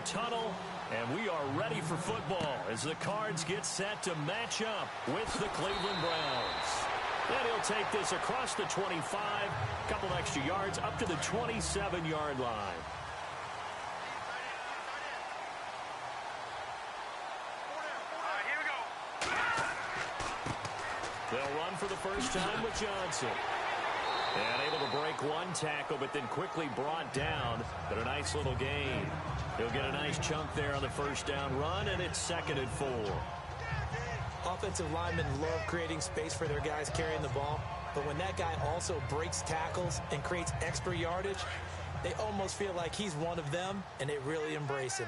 tunnel, and we are ready for football as the Cards get set to match up with the Cleveland Browns. And he'll take this across the 25, a couple extra yards up to the 27-yard line. They'll run for the first time with Johnson. And able to break one tackle, but then quickly brought down. But a nice little gain. He'll get a nice chunk there on the first down run, and it's 2nd and 4. Offensive linemen love creating space for their guys carrying the ball. But when that guy also breaks tackles and creates extra yardage, they almost feel like he's one of them, and they really embrace him.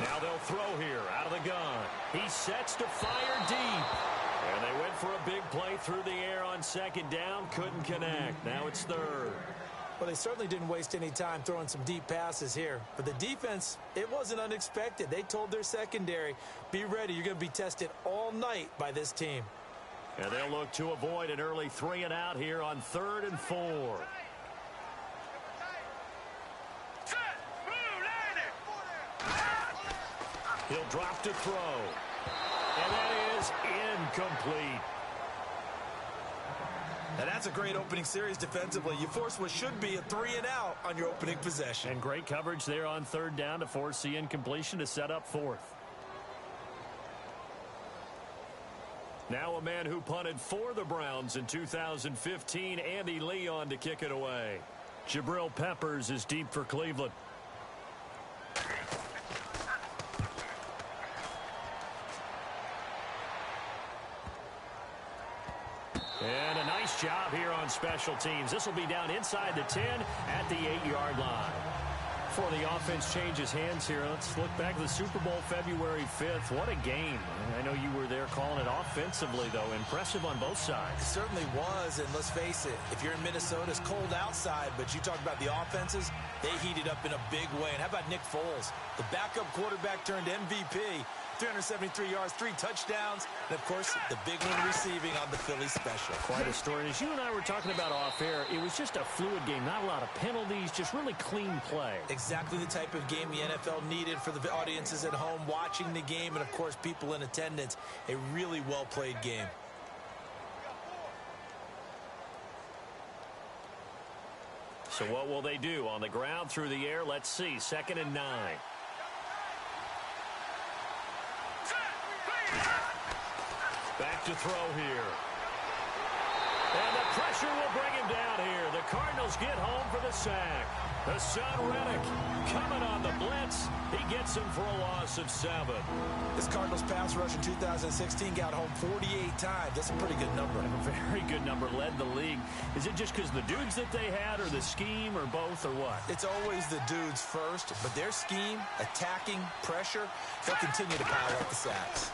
Now they'll throw here out of the gun. He sets to fire deep. And they went for a big play through the air on 2nd down. Couldn't connect. Now it's 3rd. Well, they certainly didn't waste any time throwing some deep passes here. But the defense, it wasn't unexpected. They told their secondary, be ready. You're going to be tested all night by this team. And they'll look to avoid an early 3 and out here on 3rd and 4. He'll drop to throw. And that is incomplete. Now that's a great opening series defensively. You force what should be a 3 and out on your opening possession. And great coverage there on 3rd down to force the incompletion to set up 4th. Now a man who punted for the Browns in 2015, Andy Leon, to kick it away. Jabril Peppers is deep for Cleveland. And a nice job here on special teams. This will be down inside the 10 at the 8-yard line. Before the offense changes hands here, let's look back to the Super Bowl February 5th. What a game. I know you were there calling it offensively, though. Impressive on both sides. It certainly was, and let's face it, if you're in Minnesota, it's cold outside, but you talk about the offenses, they heated up in a big way. And how about Nick Foles? The backup quarterback turned MVP. 373 yards, 3 touchdowns, and, of course, the big one receiving on the Philly special. Quite a story. And as you and I were talking about off air, it was just a fluid game. Not a lot of penalties, just really clean play. Exactly the type of game the NFL needed for the audiences at home watching the game and, of course, people in attendance. A really well-played game. So what will they do? On the ground, through the air, let's see. 2nd and 9. Back to throw here. And the pressure will bring him down here. The Cardinals get home for the sack. Hassan Reddick coming on the blitz. He gets him for a loss of 7. This Cardinals pass rush in 2016 got home 48 times. That's a pretty good number. A very good number. Led the league. Is it just because the dudes that they had, or the scheme, or both, or what? It's always the dudes first, but their scheme, attacking, pressure, they'll continue to pile up the sacks.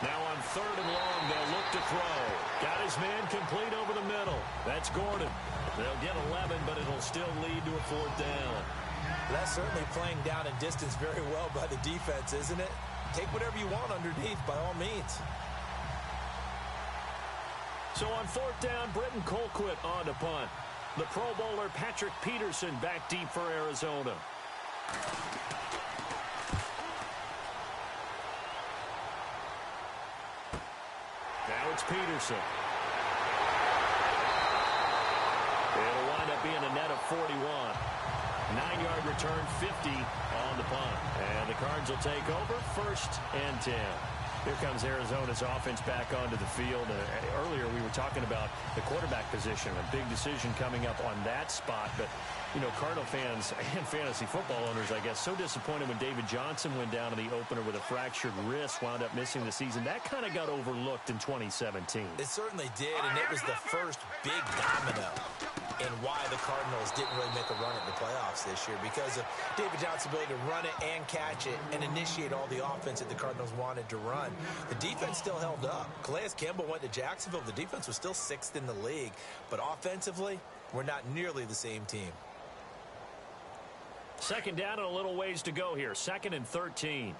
Now on 3rd and long, they'll look to throw. Got his man complete over the middle. That's Gordon. They'll get 11, but it'll still lead to a 4th down. That's certainly playing down and distance very well by the defense, isn't it? Take whatever you want underneath by all means. So on 4th down, Britton Colquitt on to punt. The Pro Bowler Patrick Peterson back deep for Arizona. Now it's Peterson. It'll wind up being a net of 41. 9-yard return, 50 on the punt. And the Cards will take over, 1st and 10. Here comes Arizona's offense back onto the field. Earlier we were talking about the quarterback position. A big decision coming up on that spot. But, you know, Cardinal fans and fantasy football owners, I guess, so disappointed when David Johnson went down in the opener with a fractured wrist, wound up missing the season. That kind of got overlooked in 2017. It certainly did, and it was the first big domino in why the Cardinals didn't really make a run at the playoffs this year, because of David Johnson's ability to run it and catch it and initiate all the offense that the Cardinals wanted to run. The defense still held up. Calais Campbell went to Jacksonville. The defense was still 6th in the league, but offensively, we're not nearly the same team. 2nd down and a little ways to go here. 2nd and 13.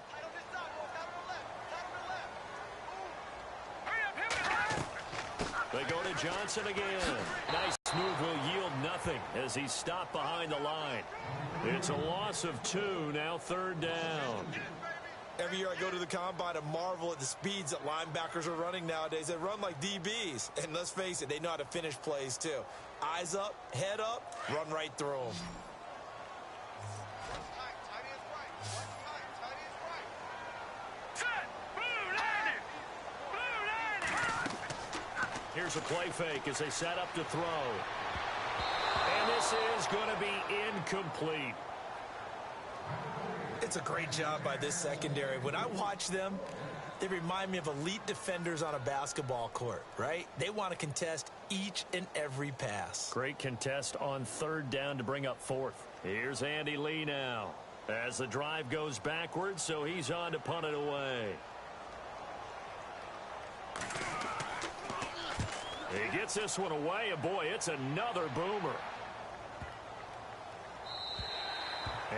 They go to Johnson again. Nice move will yield nothing as he's stopped behind the line. It's a loss of 2, now 3rd down. Every year I go to the combine and marvel at the speeds that linebackers are running nowadays. They run like DBs. And let's face it, they know how to finish plays too. Eyes up, head up, run right through them. Here's a play fake as they set up to throw. And this is going to be incomplete. It's a great job by this secondary. When I watch them, they remind me of elite defenders on a basketball court, right? They want to contest each and every pass. Great contest on 3rd down to bring up 4th. Here's Andy Lee now as the drive goes backwards, so he's on to punt it away. He gets this one away, and boy, it's another boomer.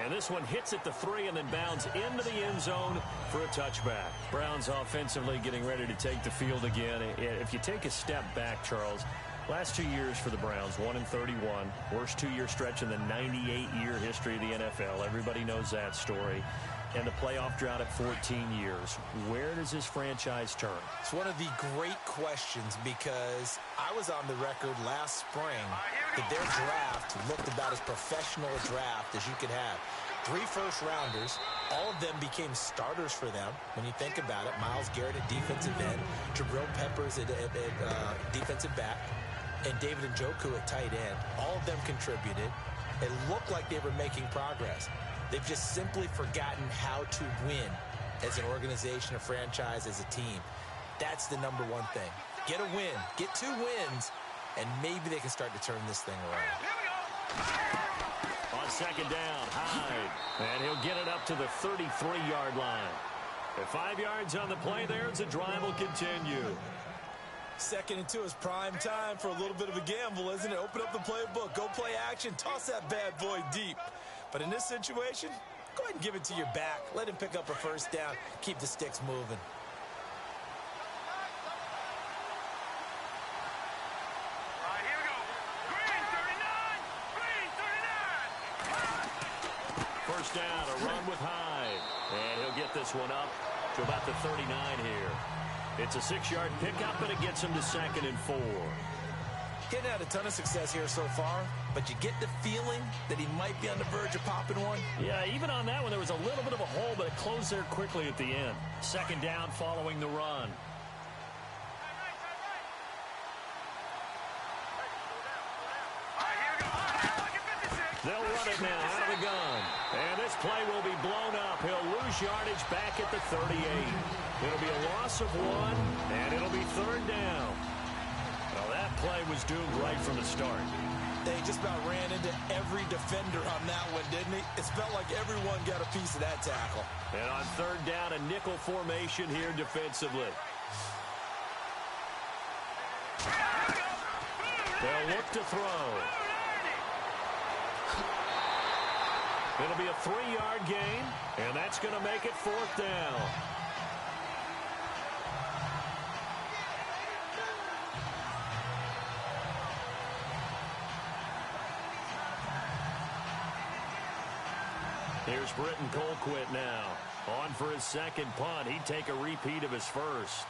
And this one hits at the 3 and then bounds into the end zone for a touchback. Browns offensively getting ready to take the field again. If you take a step back, Charles, last 2 years for the Browns, 1-31. Worst 2-year stretch in the 98-year history of the NFL. Everybody knows that story. And the playoff drought at 14 years. Where does this franchise turn? It's one of the great questions because I was on the record last spring that their draft looked about as professional a draft as you could have. 3 first-rounders, all of them became starters for them when you think about it. Myles Garrett at defensive end, Jabril Peppers at defensive back, and David Njoku at tight end. All of them contributed. It looked like they were making progress. They've just simply forgotten how to win as an organization, a franchise, as a team. That's the #1 thing. Get a win, get 2 wins, and maybe they can start to turn this thing around. On 2nd down, Hyde. And he'll get it up to the 33-yard line. At 5 yards on the play there, the drive will continue. 2nd and 2 is prime time for a little bit of a gamble, isn't it? Open up the playbook, go play action, toss that bad boy deep. But in this situation, go ahead and give it to your back. Let him pick up a 1st down. Keep the sticks moving. All right, here we go. Green 39. Green 39. 1st down, a run with Hyde. And he'll get this one up to about the 39 here. It's a 6-yard pickup, and it gets him to 2nd and 4. Getting had a ton of success here so far, but you get the feeling that he might be on the verge of popping one. Yeah, even on that one, there was a little bit of a hole, but it closed there quickly at the end. 2nd down following the run. They'll run it now out of the gun. And this play will be blown up. He'll lose yardage back at the 38. It'll be a loss of 1, and it'll be 3rd down. Well, that play was doomed right from the start. They just about ran into every defender on that one, didn't he? It felt like everyone got a piece of that tackle. And on 3rd down, a nickel formation here defensively. They'll look to throw. It'll be a 3-yard gain, and that's going to make it 4th down. Here's Britton Colquitt now. On for his 2nd punt. He'd take a repeat of his 1st.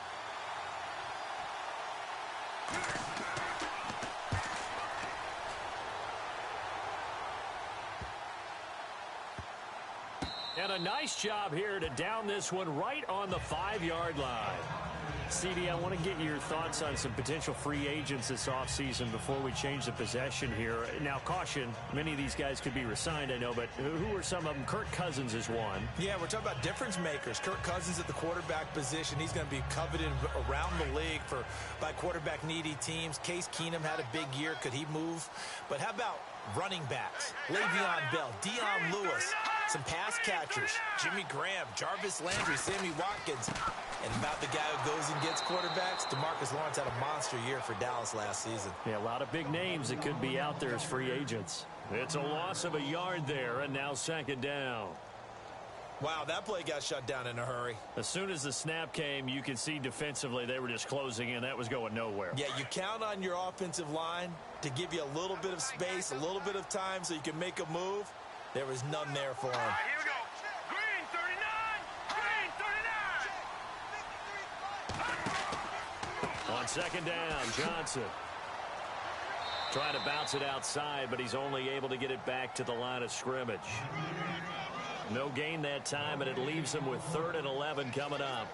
And a nice job here to down this one right on the 5-yard line. CD, I want to get your thoughts on some potential free agents this offseason before we change the possession here. Now, caution, many of these guys could be re-signed, I know, but who are some of them? Kirk Cousins is one. Yeah, we're talking about difference makers. Kirk Cousins at the quarterback position. He's going to be coveted around the league by quarterback-needy teams. Case Keenum had a big year. Could he move? But how about running backs? Le'Veon Bell, Dion Lewis, some pass catchers, Jimmy Graham, Jarvis Landry, Sammy Watkins. And about the guy who goes and gets quarterbacks, DeMarcus Lawrence had a monster year for Dallas last season. Yeah, a lot of big names that could be out there as free agents. It's a loss of a yard there, and now 2nd down. Wow, that play got shut down in a hurry. As soon as the snap came, you could see defensively they were just closing in. That was going nowhere. Yeah, you count on your offensive line to give you a little bit of space, a little bit of time so you can make a move. There was none there for him. All right, here we go. Green 39. Green 39. On second down, Johnson. Trying to bounce it outside, but he's only able to get it back to the line of scrimmage. No gain that time, and it leaves him with 3rd and 11 coming up.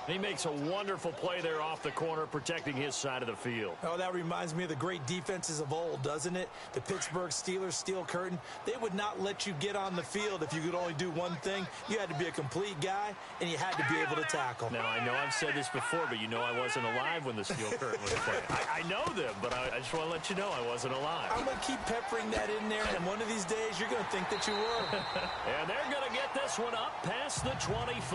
He makes a wonderful play there off the corner, protecting his side of the field. Oh, that reminds me of the great defenses of old, doesn't it? The Pittsburgh Steelers steel curtain. They would not let you get on the field if you could only do one thing. You had to be a complete guy, and you had to be able to tackle. Now, I know I've said this before, but you know I wasn't alive when the steel curtain was played. I know them, but I just want to let you know I wasn't alive. I'm going to keep peppering that in there, and one of these days you're going to think that you were. And they're going to get this one up past the 25.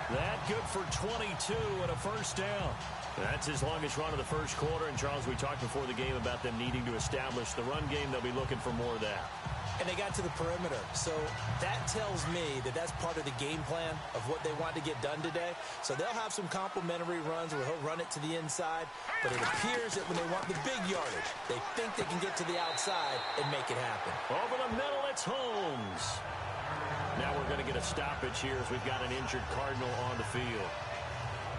That good for 22 and a first down. That's his longest run of the first quarter. And, Charles, we talked before the game about them needing to establish the run game. They'll be looking for more of that. And they got to the perimeter. So that tells me that that's part of the game plan of what they want to get done today. So they'll have some complimentary runs where he'll run it to the inside. But it appears that when they want the big yardage, they think they can get to the outside and make it happen. Over the middle, it's Holmes. Now we're going to get a stoppage here as we've got an injured Cardinal on the field.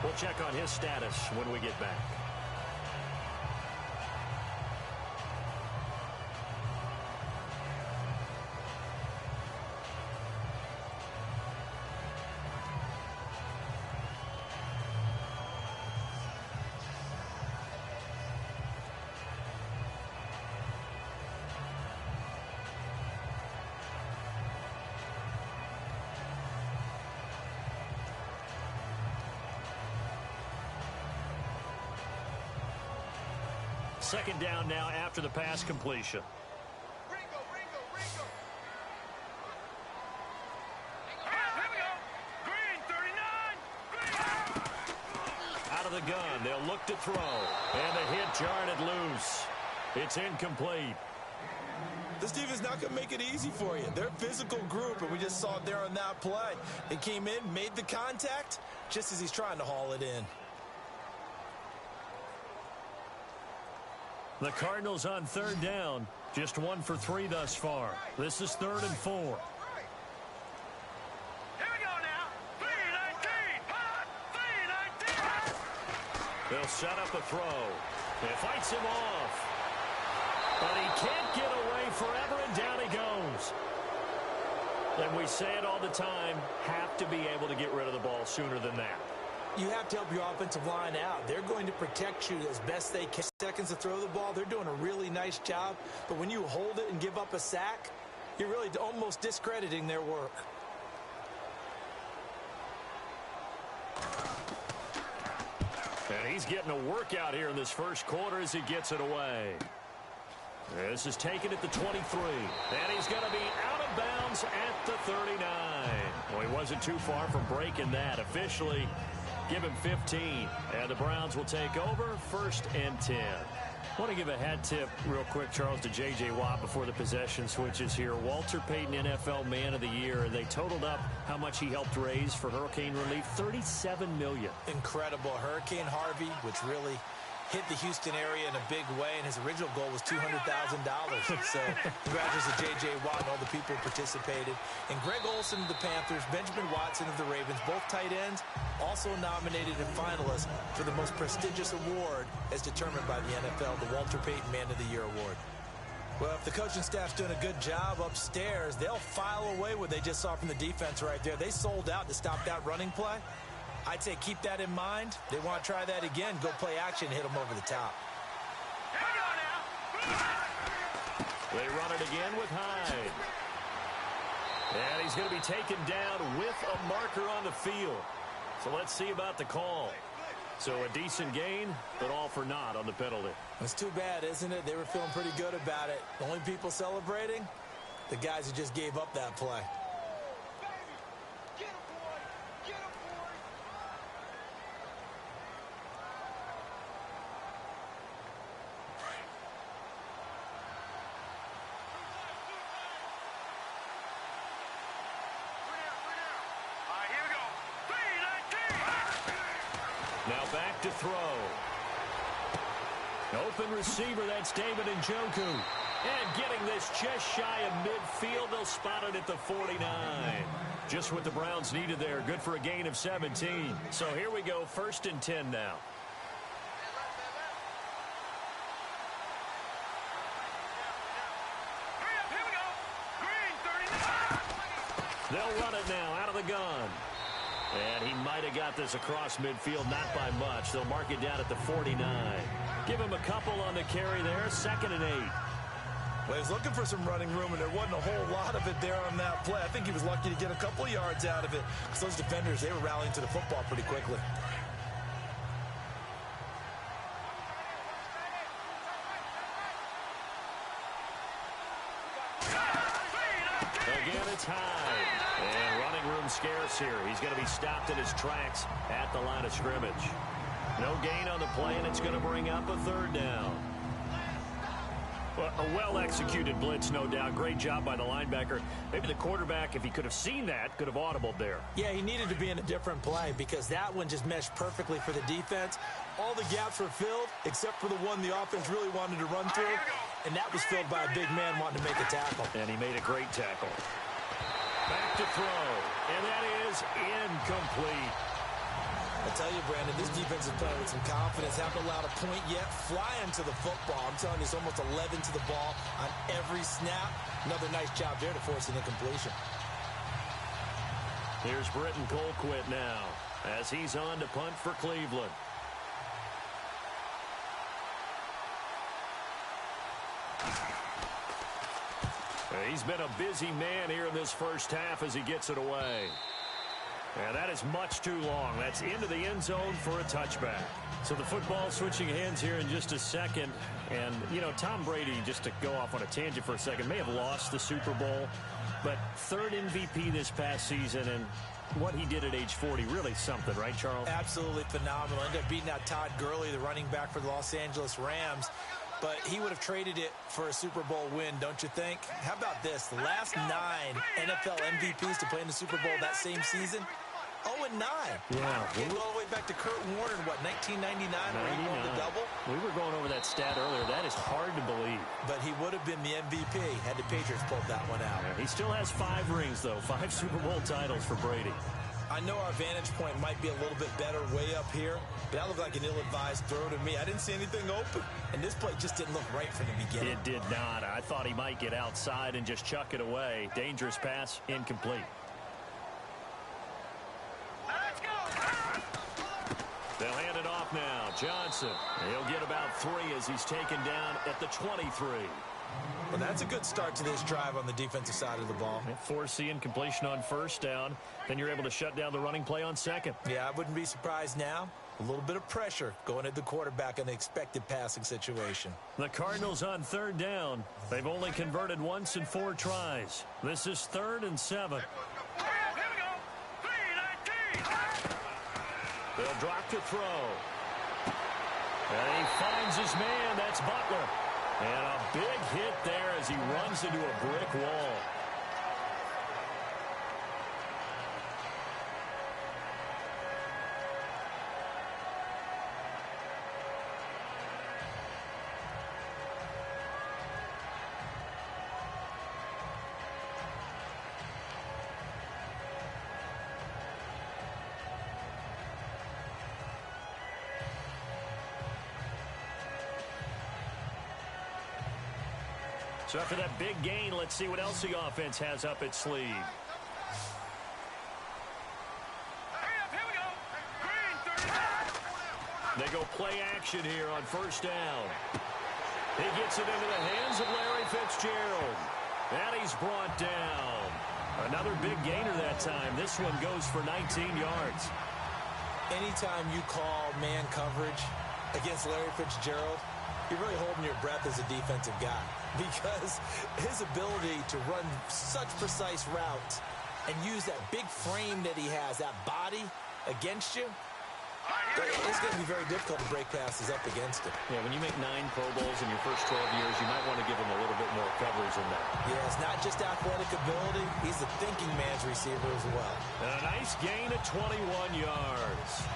We'll check on his status when we get back. Second down now after the pass completion. Ringo. Here we go. Green 39. Green. Out of the gun, they'll look to throw. And the hit jarred loose. It's incomplete. This defense not going to make it easy for you. They're a physical group, and we just saw it there on that play. They came in, made the contact, just as he's trying to haul it in. The Cardinals on third down, just 1 for 3 thus far. This is 3rd and 4. Here we go now. 3-19. 3-19. They'll set up a throw. It fights him off. But he can't get away forever, and down he goes. And we say it all the time, have to be able to get rid of the ball sooner than that. You have to help your offensive line out. They're going to protect you as best they can. Seconds to throw the ball, they're doing a really nice job. But when you hold it and give up a sack, you're really almost discrediting their work. And he's getting a workout here in this first quarter as he gets it away. This is taken at the 23. And he's going to be out of bounds at the 39. Well, he wasn't too far from breaking that. Officially, give him 15. And the Browns will take over 1st and 10. I want to give a hat tip real quick, Charles, to J.J. Watt before the possession switches here. Walter Payton, NFL Man of the Year. They totaled up how much he helped raise for hurricane relief, $37 million. Incredible. Hurricane Harvey, which really hit the Houston area in a big way, and his original goal was $200,000. So congratulations to J.J. Watt and all the people who participated. And Greg Olsen of the Panthers, Benjamin Watson of the Ravens, both tight ends, also nominated and finalists for the most prestigious award as determined by the NFL, the Walter Payton Man of the Year Award. Well, if the coaching staff's doing a good job upstairs, they'll file away what they just saw from the defense right there. They sold out to stop that running play. I'd say keep that in mind. They want to try that again. Go play action and hit them over the top. Here we go now. They run it again with Hyde. And he's going to be taken down with a marker on the field. So let's see about the call. So a decent gain, but all for naught on the penalty. It's too bad, isn't it? They were feeling pretty good about it. The only people celebrating, the guys who just gave up that play. back to throw. Open receiver, that's David Njoku. And getting this just shy of midfield, they'll spot it at the 49. Just what the Browns needed there. Good for a gain of 17. So here we go, 1st and 10 now. Here we go. Green, 39. They'll run it now out of the gun. And he might have got this across midfield, not by much. They'll mark it down at the 49. Give him a couple on the carry there, 2nd and 8. Well, he was looking for some running room, and there wasn't a whole lot of it there on that play. I think he was lucky to get a couple of yards out of it, because those defenders, they were rallying to the football pretty quickly. Again, it's high. And running room scarce here. He's going to be stopped in his tracks at the line of scrimmage. No gain on the play, and it's going to bring up a 3rd down. Well, a well-executed blitz, no doubt. Great job by the linebacker. Maybe the quarterback, if he could have seen that, could have audibled there. Yeah, he needed to be in a different play because that one just meshed perfectly for the defense. All the gaps were filled except for the one the offense really wanted to run through, and that was filled by a big man wanting to make a tackle. And he made a great tackle. Back to throw, and that is incomplete. I tell you, Brandon, this defense is playing with some confidence. Haven't allowed a point yet. Flying to the football. I'm telling you, it's almost 11 to the ball on every snap. Another nice job there to force an incompletion. Here's Britton Colquitt now as he's on to punt for Cleveland. He's been a busy man here in this first half as he gets it away. And that is much too long. That's into the end zone for a touchback. So the football switching hands here in just a second. And, you know, Tom Brady, just to go off on a tangent for a second, may have lost the Super Bowl. But 3rd MVP this past season, and what he did at age 40, really something, right, Charles? Absolutely phenomenal. Ended up beating out Todd Gurley, the running back for the Los Angeles Rams. But he would have traded it for a Super Bowl win, don't you think? How about this? The last 9 NFL MVPs to play in the Super Bowl that same season, 0-9. Yeah. Getting all the way back to Kurt Warner in, what, 1999, where he won the double? We were going over that stat earlier. That is hard to believe. But he would have been the MVP had the Patriots pulled that one out. Yeah, he still has 5 rings, though. 5 Super Bowl titles for Brady. I know our vantage point might be a little bit better way up here, but that looked like an ill-advised throw to me. I didn't see anything open, and this play just didn't look right from the beginning. It did not. I thought he might get outside and just chuck it away. Dangerous pass, incomplete. Let's go. They'll hand it off now. Johnson. He'll get about 3 as he's taken down at the 23. Well, that's a good start to this drive on the defensive side of the ball. Force the incompletion on 1st down. Then you're able to shut down the running play on 2nd. Yeah, I wouldn't be surprised now. A little bit of pressure going at the quarterback in the expected passing situation. The Cardinals on 3rd down. They've only converted once in 4 tries. This is 3rd and 7. Here we go. 3-19. They'll drop to throw. And he finds his man. That's Butler. And a big hit there as he runs into a brick wall. So after that big gain, let's see what else the offense has up its sleeve. Here we go. Green, 39. They go play action here on 1st down. He gets it into the hands of Larry Fitzgerald. And he's brought down. Another big gainer that time. This one goes for 19 yards. Anytime you call man coverage against Larry Fitzgerald, you're really holding your breath as a defensive guy, because his ability to run such precise routes and use that big frame that he has, that body against you, it's going to be very difficult to break passes up against him. Yeah, when you make 9 Pro Bowls in your first 12 years, you might want to give him a little bit more coverage than that. Yeah, it's not just athletic ability. He's a thinking man's receiver as well. And a nice gain of 21 yards.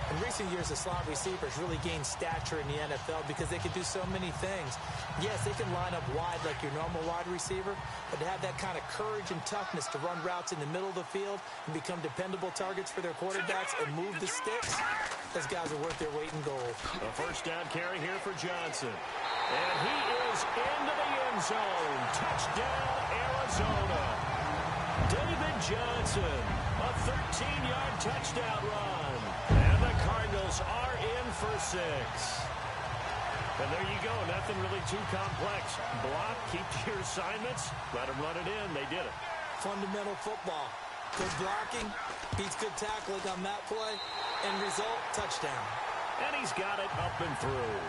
In recent years, the slot receivers really gained stature in the NFL because they can do so many things. Yes, they can line up wide like your normal wide receiver, but to have that kind of courage and toughness to run routes in the middle of the field and become dependable targets for their quarterbacks and move the sticks, those guys are worth their weight in gold. A first down carry here for Johnson. And he is into the end zone. Touchdown, Arizona. David Johnson, a 13-yard touchdown run. And the Cardinals are in for 6. And there you go. Nothing really too complex. Block, keep to your assignments, let them run it in. They did it. Fundamental football. Good blocking, beats good tackling on that play, and result, touchdown. And he's got it up and through.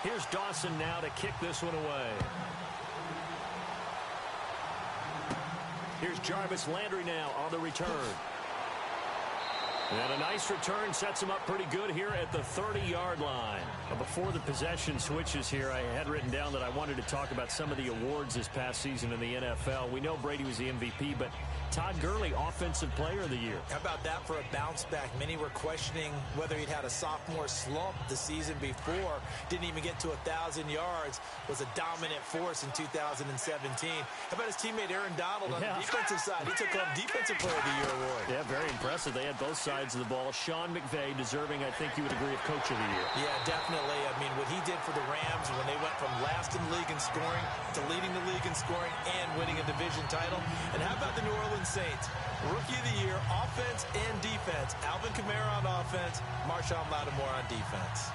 Here's Dawson now to kick this one away. Here's Jarvis Landry now on the return. And a nice return sets him up pretty good here at the 30-yard line. Before the possession switches here, I had written down that I wanted to talk about some of the awards this past season in the NFL. We know Brady was the MVP, but Todd Gurley, Offensive Player of the Year. How about that for a bounce back? Many were questioning whether he'd had a sophomore slump the season before. Didn't even get to 1,000 yards. Was a dominant force in 2017. How about his teammate Aaron Donald on the defensive side? He took home Defensive Player of the Year award. Yeah, very impressive. They had both sides of the ball. Sean McVay deserving, I think you would agree, of Coach of the Year. Yeah, definitely. I mean, what he did for the Rams when they went from last in the league in scoring to leading the league in scoring and winning a division title. And how about the New Orleans Saints? Rookie of the Year, offense and defense. Alvin Kamara on offense, Marshawn Lattimore on defense.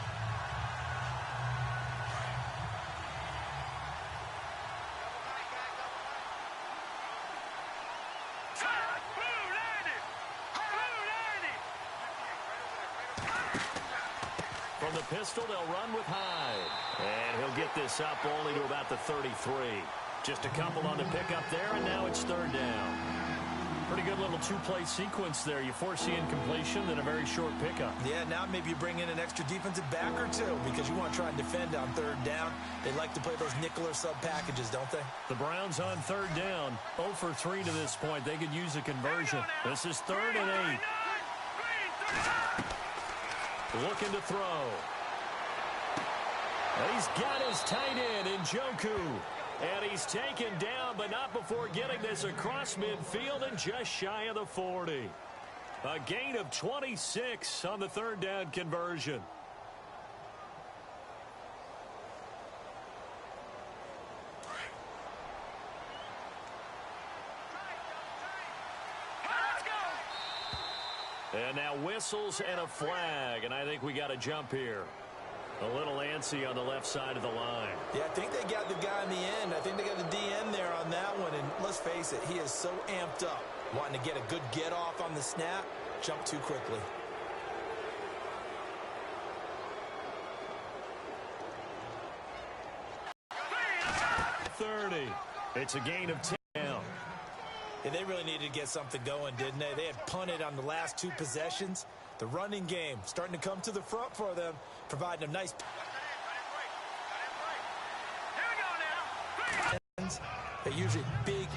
From the pistol, they'll run with Hyde. And he'll get this up only to about the 33. Just a couple on the pickup there, and now it's third down. Pretty good little two-play sequence there. You force the incompletion, then a very short pickup. Yeah, now maybe you bring in an extra defensive back or two because you want to try and defend on third down. They like to play those nickel or sub packages, don't they? The Browns on third down. 0 for 3 to this point. They could use a conversion. This is 3rd and 8. Looking to throw. And he's got his tight end in Njoku. And he's taken down, but not before getting this across midfield and just shy of the 40. A gain of 26 on the third down conversion. And now whistles and a flag, and I think we got a jump here. A little antsy on the left side of the line. Yeah, I think they got the guy in the end. I think they got the DN there on that one. And let's face it, he is so amped up, wanting to get a good get off on the snap, jump too quickly. It's a gain of 10 now. And they really needed to get something going, didn't they? They had punted on the last 2 possessions. The running game starting to come to the front for them, providing a nice. They're usually big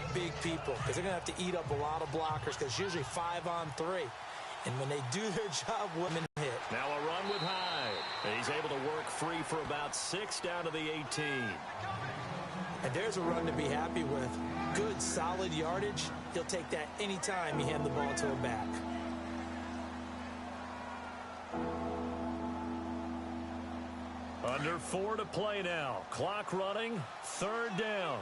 people because they're going to have to eat up a lot of blockers because usually 5 on 3. And when they do their job, women hit. Now a run with Hyde. He's able to work free for about 6 down to the 18. And there's a run to be happy with. Good, solid yardage. He'll take that anytime you hand the ball to a back. Under 4 to play now. Clock running. 3rd down.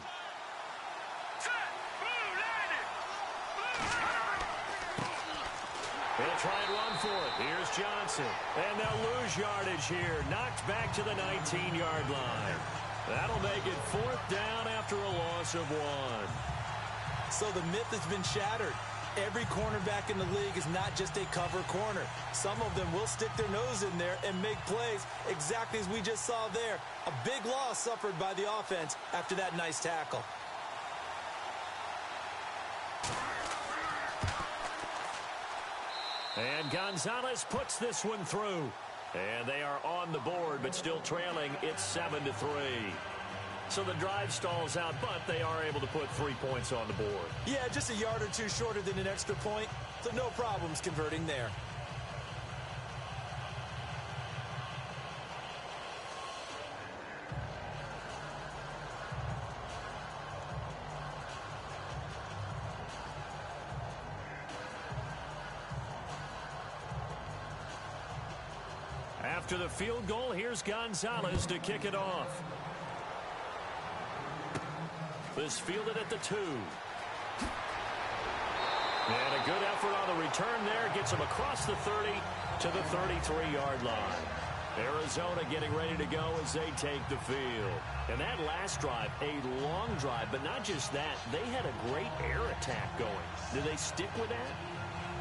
They'll try and run for it. Here's Johnson. And they'll lose yardage here. Knocked back to the 19-yard line. That'll make it 4th down after a loss of 1. So the myth has been shattered. Every cornerback in the league is not just a cover corner. Some of them will stick their nose in there and make plays exactly as we just saw there. A big loss suffered by the offense after that nice tackle. And Gonzalez puts this one through. And they are on the board, but still trailing. It's 7-3. So the drive stalls out, but they are able to put 3 points on the board. Yeah, just a yard or two shorter than an extra point, so no problems converting there. After the field goal, here's Gonzalez to kick it off. This fielded at the 2. And a good effort on the return there. Gets him across the 30 to the 33-yard line. Arizona getting ready to go as they take the field. And that last drive, a long drive, but not just that. They had a great air attack going. Do they stick with that?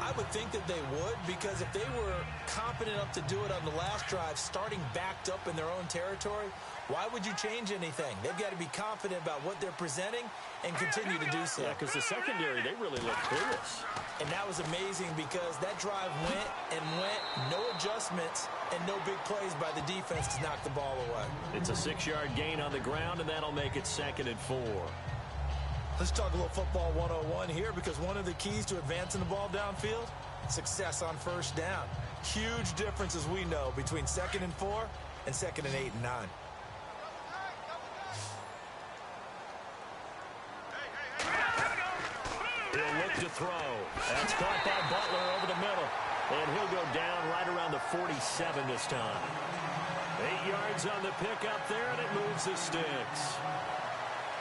I would think that they would, because if they were competent enough to do it on the last drive, starting backed up in their own territory, why would you change anything? They've got to be confident about what they're presenting and continue to do so. Yeah, because the secondary, they really look clueless. And that was amazing because that drive went and went, no adjustments, and no big plays by the defense to knock the ball away. It's a 6-yard gain on the ground, and that'll make it 2nd and 4. Let's talk a little football 101 here, because one of the keys to advancing the ball downfield, success on first down. Huge difference, as we know, between 2nd and 4 and 2nd and 8 and 9. He'll look to throw. That's caught by Butler over the middle. And he'll go down right around the 47 this time. 8 yards on the pickup there, and it moves the sticks.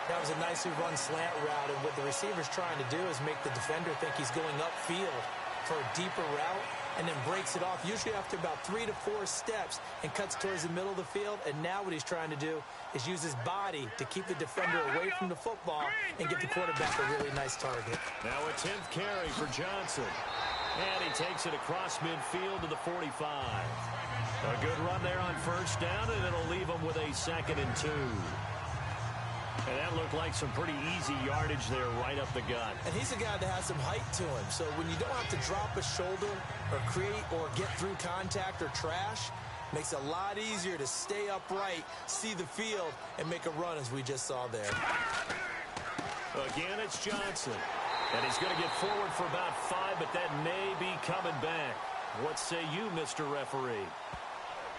That was a nicely run slant route, and what the receiver's trying to do is make the defender think he's going upfield for a deeper route, and then breaks it off, usually after about 3 to 4 steps, and cuts towards the middle of the field. And now what he's trying to do is use his body to keep the defender away from the football and give the quarterback a really nice target. Now a 10th carry for Johnson. And he takes it across midfield to the 45. A good run there on first down, and it'll leave him with a 2nd and 2. And that looked like some pretty easy yardage there right up the gut. And he's a guy that has some height to him. So when you don't have to drop a shoulder or create or get through contact or trash, makes it a lot easier to stay upright, see the field, and make a run as we just saw there. Again, it's Johnson. And he's going to get forward for about 5, but that may be coming back. What say you, Mr. Referee?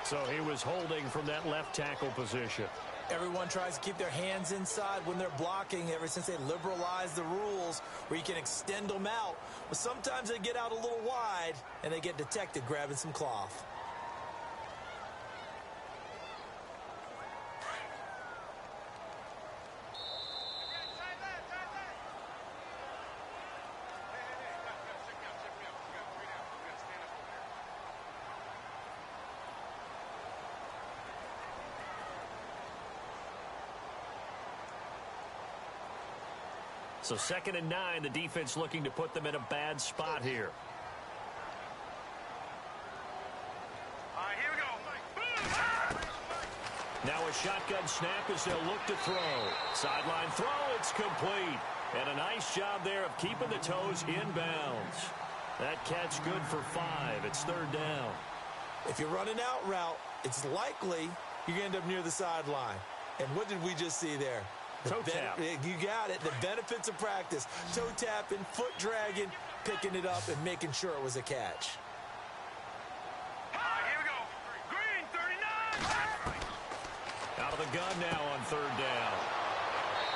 So he was holding from that left tackle position. Everyone tries to keep their hands inside when they're blocking ever since they liberalized the rules where you can extend them out. But sometimes they get out a little wide and they get detected grabbing some cloth. So 2nd and 9, the defense looking to put them in a bad spot here. All right, here we go. Now a shotgun snap as they'll look to throw. Sideline throw, it's complete. And a nice job there of keeping the toes inbounds. That catch good for 5. It's 3rd down. If you're running out route, it's likely you're going to end up near the sideline. And what did we just see there? Toe tap. You got it. The benefits of practice. Toe tapping, foot dragging, picking it up, and making sure it was a catch. All right, here we go. Green, 39. Out of the gun now on 3rd down.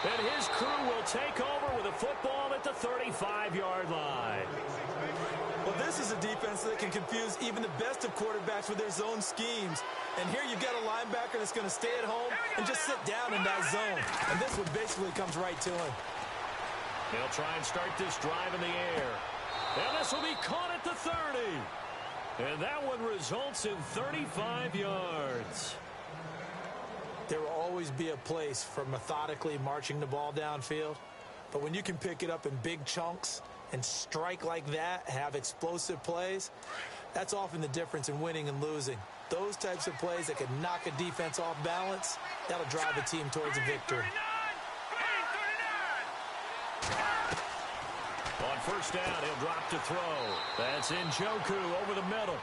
And his crew will take over with a football at the 35-yard line. Well, this is a defense that can confuse even the best of quarterbacks with their zone schemes. And here you've got a linebacker that's going to stay at home and just sit down in that zone. And this one basically comes right to him. He'll try and start this drive in the air. And this will be caught at the 30. And that one results in 35 yards. There will always be a place for methodically marching the ball downfield. But when you can pick it up in big chunks and strike like that, have explosive plays, that's often the difference in winning and losing. Those types of plays that can knock a defense off balance, that'll drive a team towards a victory. On first down, he'll drop to throw. That's Njoku over the middle.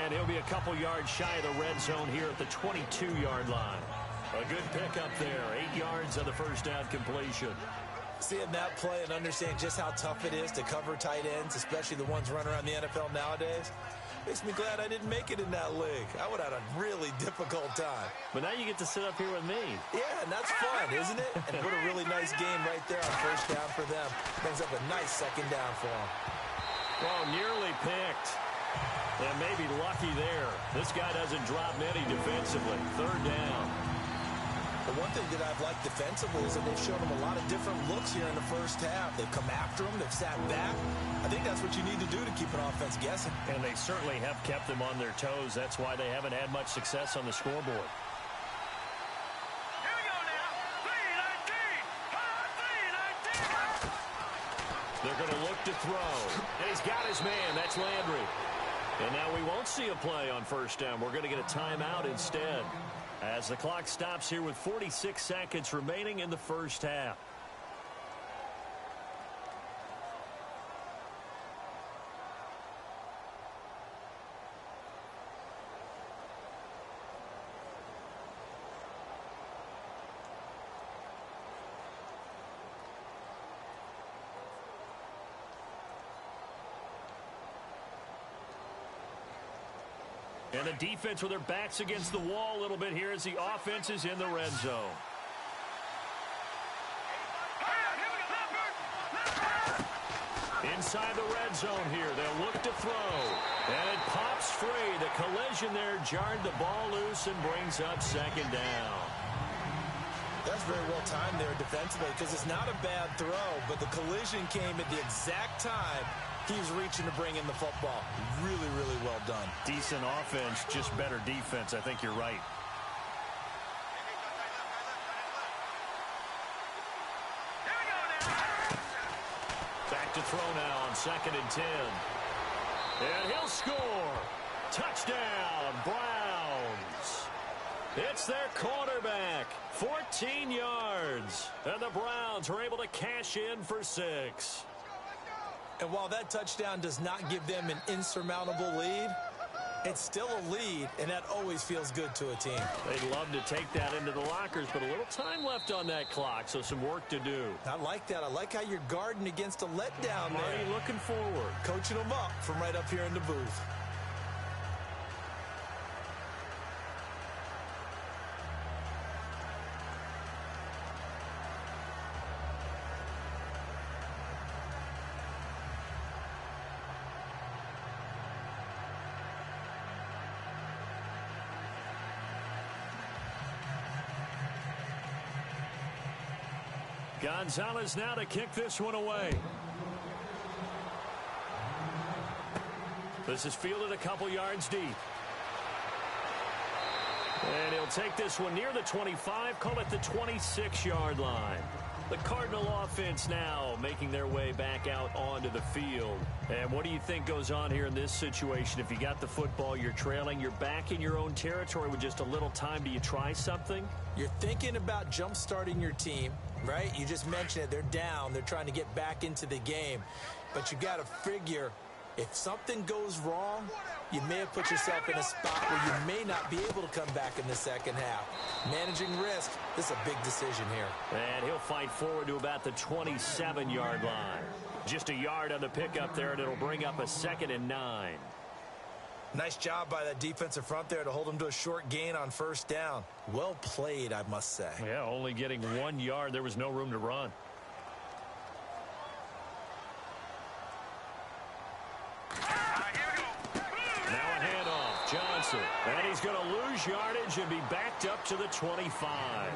And he'll be a couple yards shy of the red zone here at the 22-yard line. A good pickup there. 8 yards on the first down completion. Seeing that play and understanding just how tough it is to cover tight ends, especially the ones running around the NFL nowadays, makes me glad I didn't make it in that league. I would have had a really difficult time. But now you get to sit up here with me. Yeah, and that's fun, isn't it? And what a really nice game right there on first down for them. Brings up a nice second down for them. Well, nearly picked. And maybe lucky there. This guy doesn't drop many defensively. Third down. The one thing that I've liked defensively is that they've shown them a lot of different looks here in the first half. They've come after them. They've sat back. I think that's what you need to do to keep an offense guessing. And they certainly have kept them on their toes. That's why they haven't had much success on the scoreboard. Here we go now. 3-19. 3-19. They're going to look to throw. And he's got his man. That's Landry. And now we won't see a play on first down. We're going to get a timeout instead, as the clock stops here with 46 seconds remaining in the first half. And the defense with their backs against the wall a little bit here as the offense is in the red zone. Inside the red zone here, they'll look to throw. And it pops free. The collision there jarred the ball loose and brings up second down. That's very well timed there defensively because it's not a bad throw, but the collision came at the exact time he was reaching to bring in the football. Really, really well done. Decent offense, just better defense. I think you're right. Back to throw now on 2nd and 10. And he'll score. Touchdown, Browns. It's their quarterback. 14 yards. And the Browns are able to cash in for 6. And while that touchdown does not give them an insurmountable lead, it's still a lead, and that always feels good to a team. They'd love to take that into the lockers, but a little time left on that clock, so some work to do. I like that. I like how you're guarding against a letdown there. Already looking forward. Coaching them up from right up here in the booth. Gonzalez now to kick this one away. This is fielded a couple yards deep. And he'll take this one near the 25, call it the 26-yard line. The Cardinal offense now making their way back out onto the field. And what do you think goes on here in this situation? If you got the football, you're trailing, you're back in your own territory with just a little time. Do you try something? You're thinking about jump-starting your team, right? You just mentioned it. They're down. They're trying to get back into the game. But you got to figure if something goes wrong, you may have put yourself in a spot where you may not be able to come back in the second half. Managing risk, this is a big decision here. And he'll fight forward to about the 27-yard line. Just a yard on the pickup there, and it'll bring up a 2nd and 9. Nice job by that defensive front there to hold him to a short gain on first down. Well played, I must say. Yeah, only getting 1 yard. There was no room to run. Now a handoff. Johnson. And he's going to lose yardage and be backed up to the 25.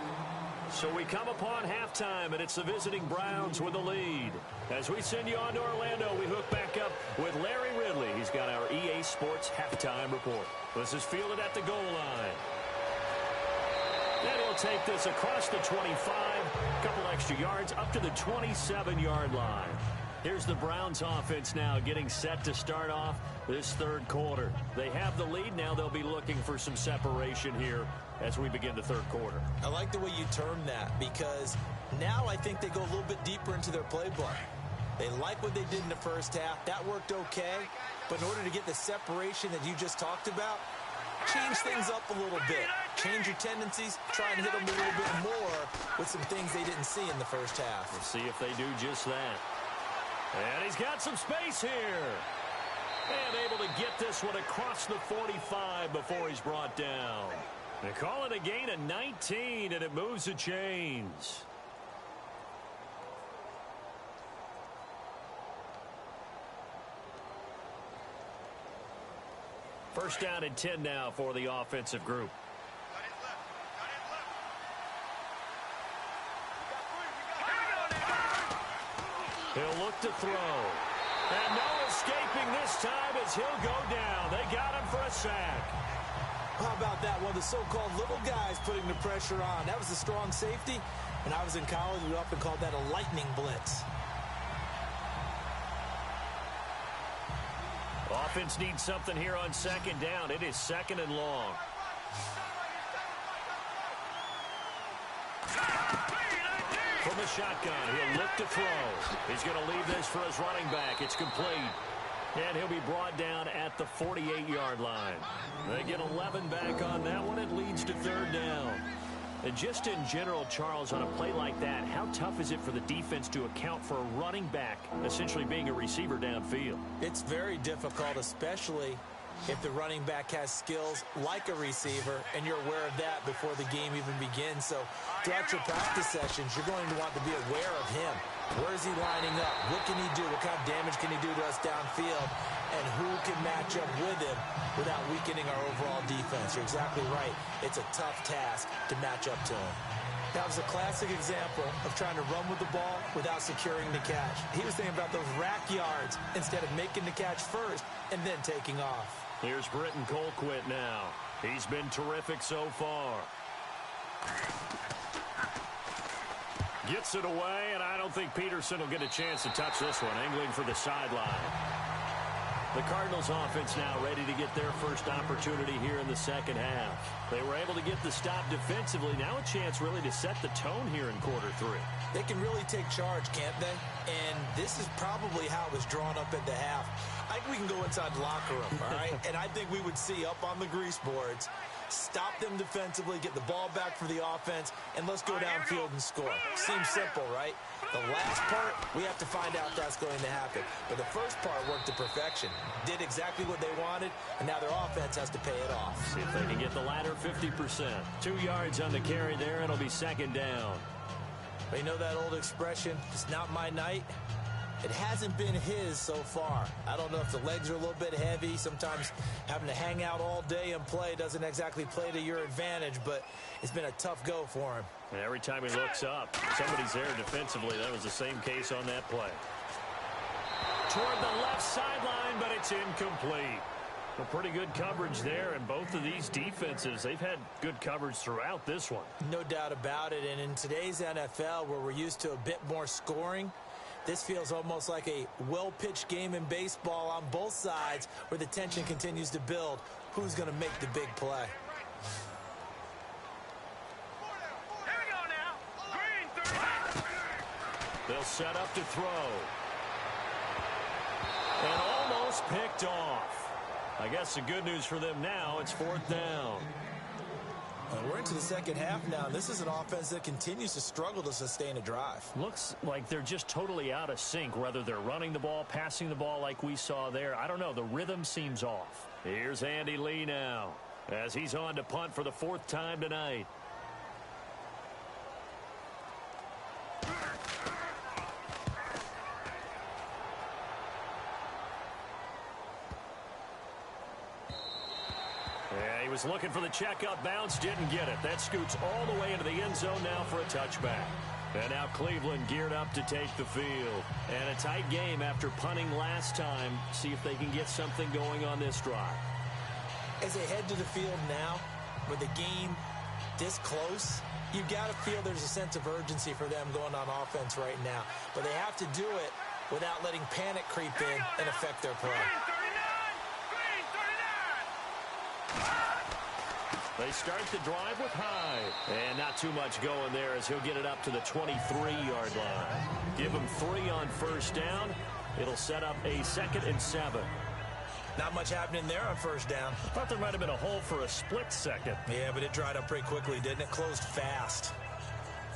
So we come upon halftime, and it's the visiting Browns with the lead. As we send you on to Orlando, we hook back up with Larry Ridley. He's got our EA Sports halftime report. This is fielded at the goal line. And he'll take this across the 25, a couple extra yards, up to the 27-yard line. Here's the Browns offense now getting set to start off this third quarter. They have the lead. Now they'll be looking for some separation here as we begin the third quarter. I like the way you term that, because now I think they go a little bit deeper into their playbook. They like what they did in the first half. That worked okay. But in order to get the separation that you just talked about, change things up a little bit. Change your tendencies. Try and hit them a little bit more with some things they didn't see in the first half. We'll see if they do just that. And he's got some space here. And able to get this one across the 45 before he's brought down. They call it a gain of 19, and it moves the chains. First down and 10 now for the offensive group. He'll look to throw. And no escaping this time as he'll go down. They got him for a sack. How about that? One of the so-called little guys putting the pressure on. That was a strong safety. When I was in college, we often called that a lightning blitz. Offense needs something here on second down. It is second and long. From the shotgun, he'll look to throw. He's going to leave this for his running back. It's complete. And he'll be brought down at the 48-yard line. They get 11 back on that one. It leads to third down. And just in general, Charles, on a play like that, how tough is it for the defense to account for a running back essentially being a receiver downfield? It's very difficult, especially if the running back has skills like a receiver, and you're aware of that before the game even begins. So throughout your practice sessions, you're going to want to be aware of him. Where is he lining up? What can he do? What kind of damage can he do to us downfield? And who can match up with him without weakening our overall defense? You're exactly right. It's a tough task to match up to him. That was a classic example of trying to run with the ball without securing the catch. He was thinking about those rack yards instead of making the catch first and then taking off. Here's Britton Colquitt now. He's been terrific so far. Gets it away, and I don't think Peterson will get a chance to touch this one. Angling for the sideline. The Cardinals offense now ready to get their first opportunity here in the second half. They were able to get the stop defensively. Now a chance really to set the tone here in quarter three. They can really take charge, can't they? And this is probably how it was drawn up at the half. I think we can go inside the locker room, all right? And I think we would see up on the grease boards, stop them defensively, get the ball back for the offense, and let's go downfield and score. Seems simple, right? The last part, we have to find out if that's going to happen. But the first part worked to perfection. Did exactly what they wanted, and now their offense has to pay it off. See if they can get the latter 50%. 2 yards on the carry there, and it'll be second down. But you know that old expression, it's not my night? It hasn't been his so far. I don't know if the legs are a little bit heavy. Sometimes having to hang out all day and play doesn't exactly play to your advantage, but it's been a tough go for him. And every time he looks up, somebody's there defensively. That was the same case on that play. Toward the left sideline, but it's incomplete. A pretty good coverage there, and both of these defenses, they've had good coverage throughout this one. No doubt about it, and in today's NFL, where we're used to a bit more scoring, this feels almost like a well-pitched game in baseball on both sides where the tension continues to build. Who's going to make the big play? Here we go now. Green, 30. They'll set up to throw. And almost picked off. I guess the good news for them now, it's fourth down. We're into the second half now. This is an offense that continues to struggle to sustain a drive. Looks like they're just totally out of sync, whether they're running the ball, passing the ball like we saw there. I don't know. The rhythm seems off. Here's Andy Lee now as he's on to punt for the fourth time tonight. Yeah, he was looking for the checkup bounce, didn't get it. That scoots all the way into the end zone now for a touchback. And now Cleveland geared up to take the field. And a tight game after punting last time. See if they can get something going on this drive. As they head to the field now, with the game this close, you've got to feel there's a sense of urgency for them going on offense right now. But they have to do it without letting panic creep in and affect their play. They start the drive with Hyde. And not too much going there as he'll get it up to the 23-yard line. Give him 3 on first down. It'll set up a 2nd and 7. Not much happening there on first down. I thought there might have been a hole for a split second. Yeah, but it dried up pretty quickly, didn't it? Closed fast.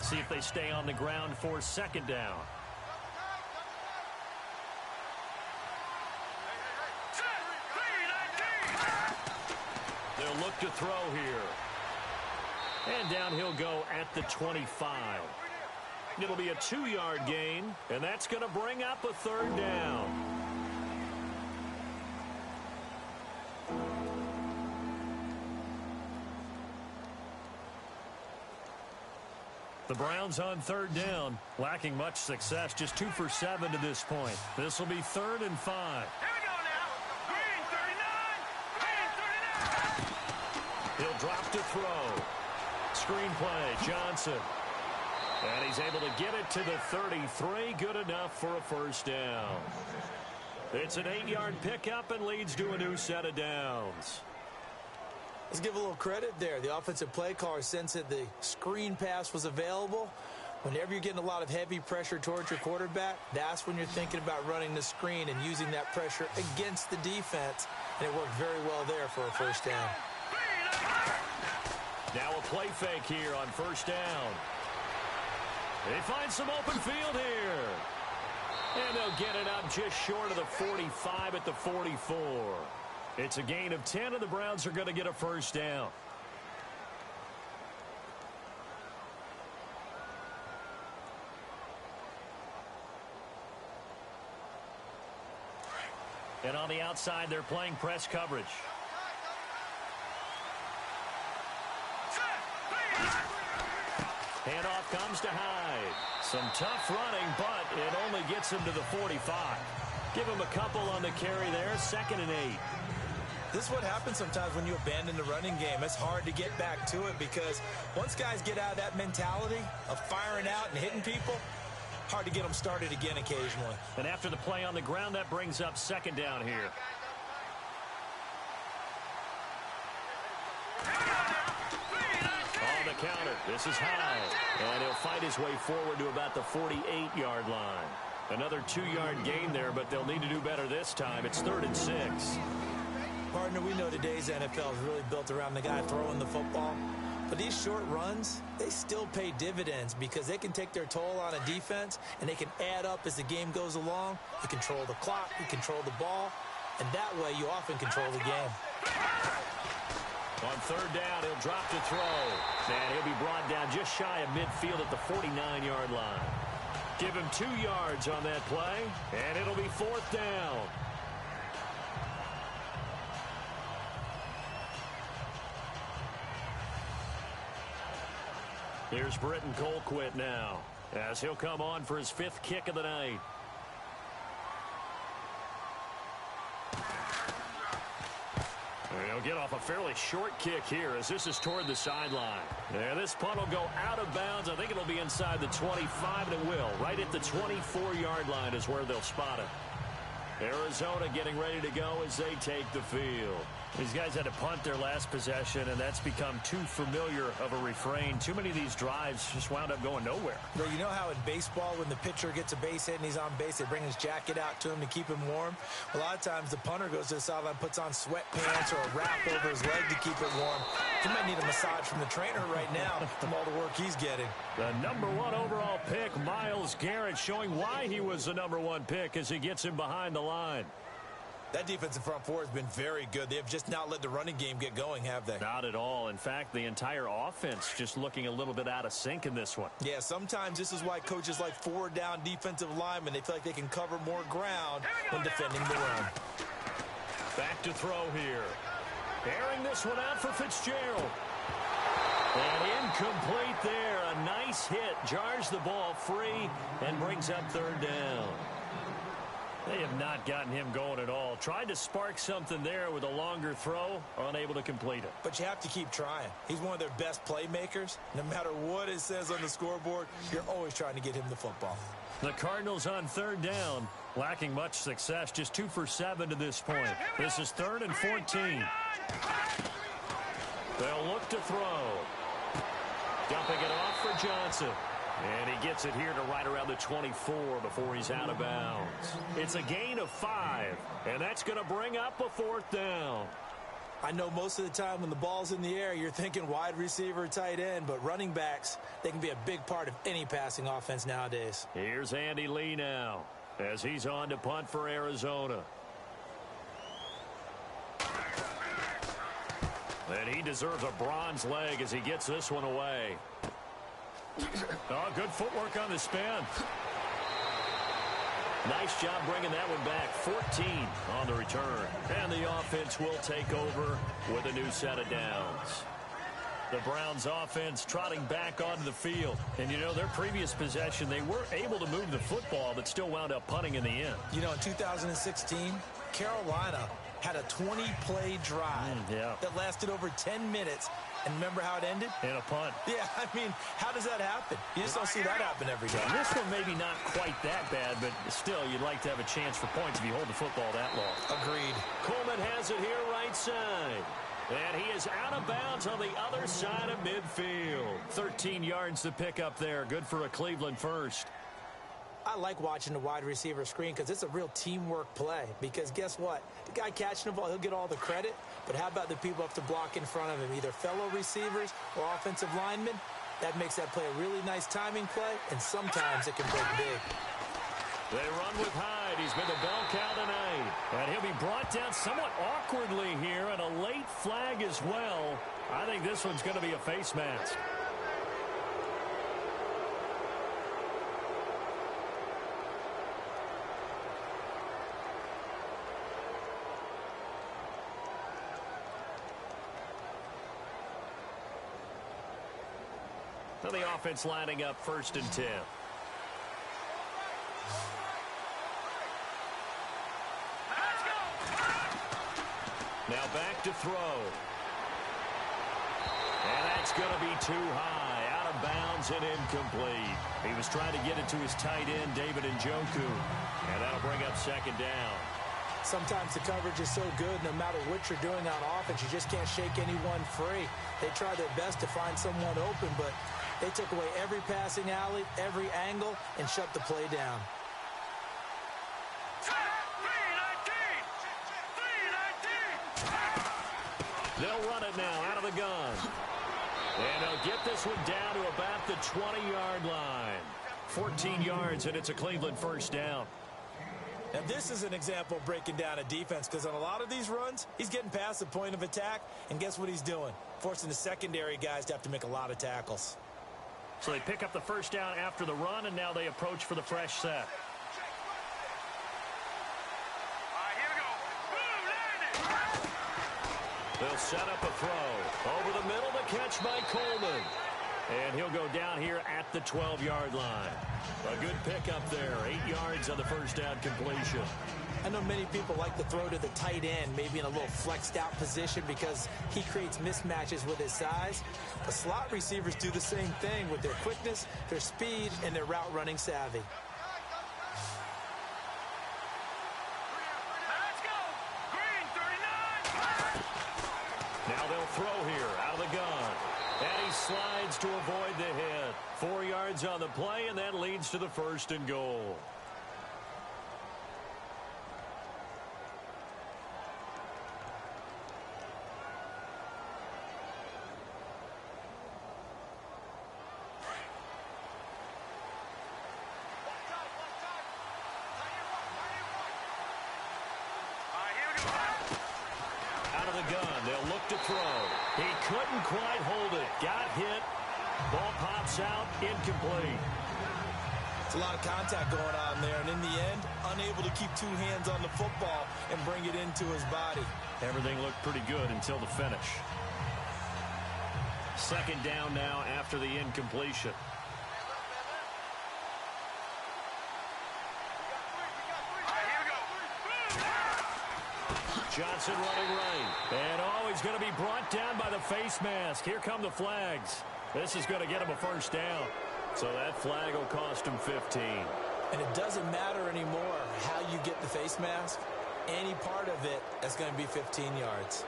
See if they stay on the ground for 2nd down. They'll look to throw here. And down he'll go at the 25. It'll be a 2-yard gain, and that's going to bring up a 3rd down. The Browns on 3rd down, lacking much success, just 2 for 7 to this point. This will be 3rd and 5. Here we go now. Green 39. Green 39. He'll drop to throw. Screenplay, Johnson. And he's able to get it to the 33. Good enough for a 1st down. It's an 8-yard pickup and leads to a new set of downs. Let's give a little credit there. The offensive play caller sensed that the screen pass was available. Whenever you're getting a lot of heavy pressure towards your quarterback, that's when you're thinking about running the screen and using that pressure against the defense. And it worked very well there for a 1st down. Now a play fake here on 1st down. They find some open field here. And they'll get it up just short of the 45 at the 44. It's a gain of 10, and the Browns are going to get a 1st down. And on the outside, they're playing press coverage. Handoff comes to Hyde. Some tough running, but it only gets him to the 45. Give him a couple on the carry there, 2nd and 8. This is what happens sometimes when you abandon the running game. It's hard to get back to it because once guys get out of that mentality of firing out and hitting people, hard to get them started again occasionally. And after the play on the ground, that brings up 2nd down here. On the counter, this is Hyde. And he'll fight his way forward to about the 48-yard line. Another 2-yard gain there, but they'll need to do better this time. It's 3rd and 6. Partner, we know today's NFL is really built around the guy throwing the football. But these short runs, they still pay dividends because they can take their toll on a defense and they can add up as the game goes along. You control the clock, you control the ball, and that way you often control the game. On 3rd down, he'll drop to throw. And he'll be brought down just shy of midfield at the 49-yard line. Give him 2 yards on that play, and it'll be 4th down. Here's Britton Colquitt now, as he'll come on for his 5th kick of the night. He'll get off a fairly short kick here as this is toward the sideline. Yeah, this punt will go out of bounds. I think it'll be inside the 25, and it will. Right at the 24-yard line is where they'll spot it. Arizona getting ready to go as they take the field. These guys had to punt their last possession, and that's become too familiar of a refrain. Too many of these drives just wound up going nowhere. Well, you know how in baseball when the pitcher gets a base hit and he's on base, they bring his jacket out to him to keep him warm? A lot of times the punter goes to the sideline, puts on sweatpants or a wrap over his leg to keep it warm. He might need a massage from the trainer right now from all the work he's getting. The number 1 overall pick, Myles Garrett, showing why he was the number 1 pick as he gets him behind the line. That defensive front four has been very good. They have just not let the running game get going, have they? Not at all. In fact, the entire offense just looking a little bit out of sync in this one. Yeah, sometimes this is why coaches like 4-down defensive linemen, they feel like they can cover more ground when defending the run. Back to throw here. Airing this one out for Fitzgerald. And incomplete there. A nice hit. Jars the ball free and brings up 3rd down. They have not gotten him going at all. Tried to spark something there with a longer throw, unable to complete it. But you have to keep trying. He's one of their best playmakers. No matter what it says on the scoreboard, you're always trying to get him the football. The Cardinals on 3rd down. Lacking much success, just 2 for 7 to this point. This is 3rd and 14. They'll look to throw. Dumping it off for Johnson. And he gets it here to right around the 24 before he's out of bounds. It's a gain of 5, and that's going to bring up a 4th down. I know most of the time when the ball's in the air, you're thinking wide receiver, tight end, but running backs, they can be a big part of any passing offense nowadays. Here's Andy Lee now as he's on to punt for Arizona. And he deserves a bronze leg as he gets this one away. Oh, good footwork on the spin. Nice job bringing that one back. 14 on the return. And the offense will take over with a new set of downs. The Browns offense trotting back onto the field. And, you know, their previous possession, they were able to move the football, but still wound up punting in the end. You know, in 2016, Carolina had a 20-play drive that lasted over 10 minutes. And remember how it ended? In a punt. Yeah, I mean, how does that happen? You just don't see that happen every day. This one maybe not quite that bad, but still, you'd like to have a chance for points if you hold the football that long. Agreed. Coleman has it here right side. And he is out of bounds on the other side of midfield. 13 yards to pick up there. Good for a Cleveland first. I like watching the wide receiver screen because it's a real teamwork play. Because guess what? The guy catching the ball, he'll get all the credit. But how about the people up to block in front of him, either fellow receivers or offensive linemen? That makes that play a really nice timing play, and sometimes it can break big. They run with Hyde. He's been the bell cow tonight. And he'll be brought down somewhat awkwardly here, and a late flag as well. I think this one's going to be a face mask. So the offense lining up 1st and 10. Now back to throw. And that's going to be too high. Out of bounds and incomplete. He was trying to get it to his tight end, David Njoku. And that'll bring up 2nd down. Sometimes the coverage is so good, no matter what you're doing on offense, you just can't shake anyone free. They try their best to find someone open, but they took away every passing alley, every angle, and shut the play down. They'll run it now out of the gun. And they'll get this one down to about the 20-yard line. 14 yards, and it's a Cleveland 1st down. Now, this is an example of breaking down a defense because on a lot of these runs, he's getting past the point of attack, and guess what he's doing? Forcing the secondary guys to have to make a lot of tackles. So they pick up the 1st down after the run, and now they approach for the fresh set. They'll set up a throw. Over the middle, the catch by Coleman. And he'll go down here at the 12-yard line. A good pickup there. 8 yards on the 1st down completion. I know many people like to throw to the tight end, maybe in a little flexed out position because he creates mismatches with his size. The slot receivers do the same thing with their quickness, their speed, and their route running savvy. Now they'll throw here out of the gun. And he slides to avoid the hit. 4 yards on the play, and that leads to the 1st and goal. They'll look to throw. He couldn't quite hold it. Got hit. Ball pops out. Incomplete. It's a lot of contact going on there, and in the end, unable to keep 2 hands on the football and bring it into his body. Everything looked pretty good until the finish. 2nd down now after the incompletion. Johnson running right. And he's going to be brought down by the face mask. Here come the flags. This is going to get him a 1st down. So that flag will cost him 15. And it doesn't matter anymore how get the face mask, any part of it is going to be 15 yards.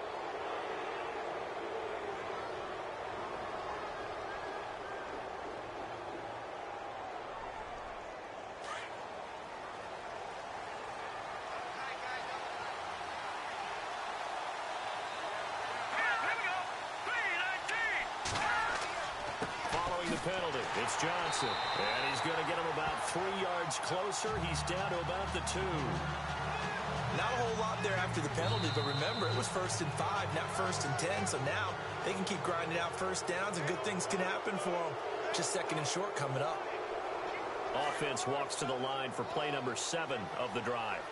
Penalty. It's Johnson. And he's going to get him about 3 yards closer. He's down to about the 2. Not a whole lot there after the penalty, but remember, it was 1st and 5, not 1st and 10. So now they can keep grinding out first downs, and good things can happen for them. Just 2nd and short coming up. Offense walks to the line for play number 7 of the drive.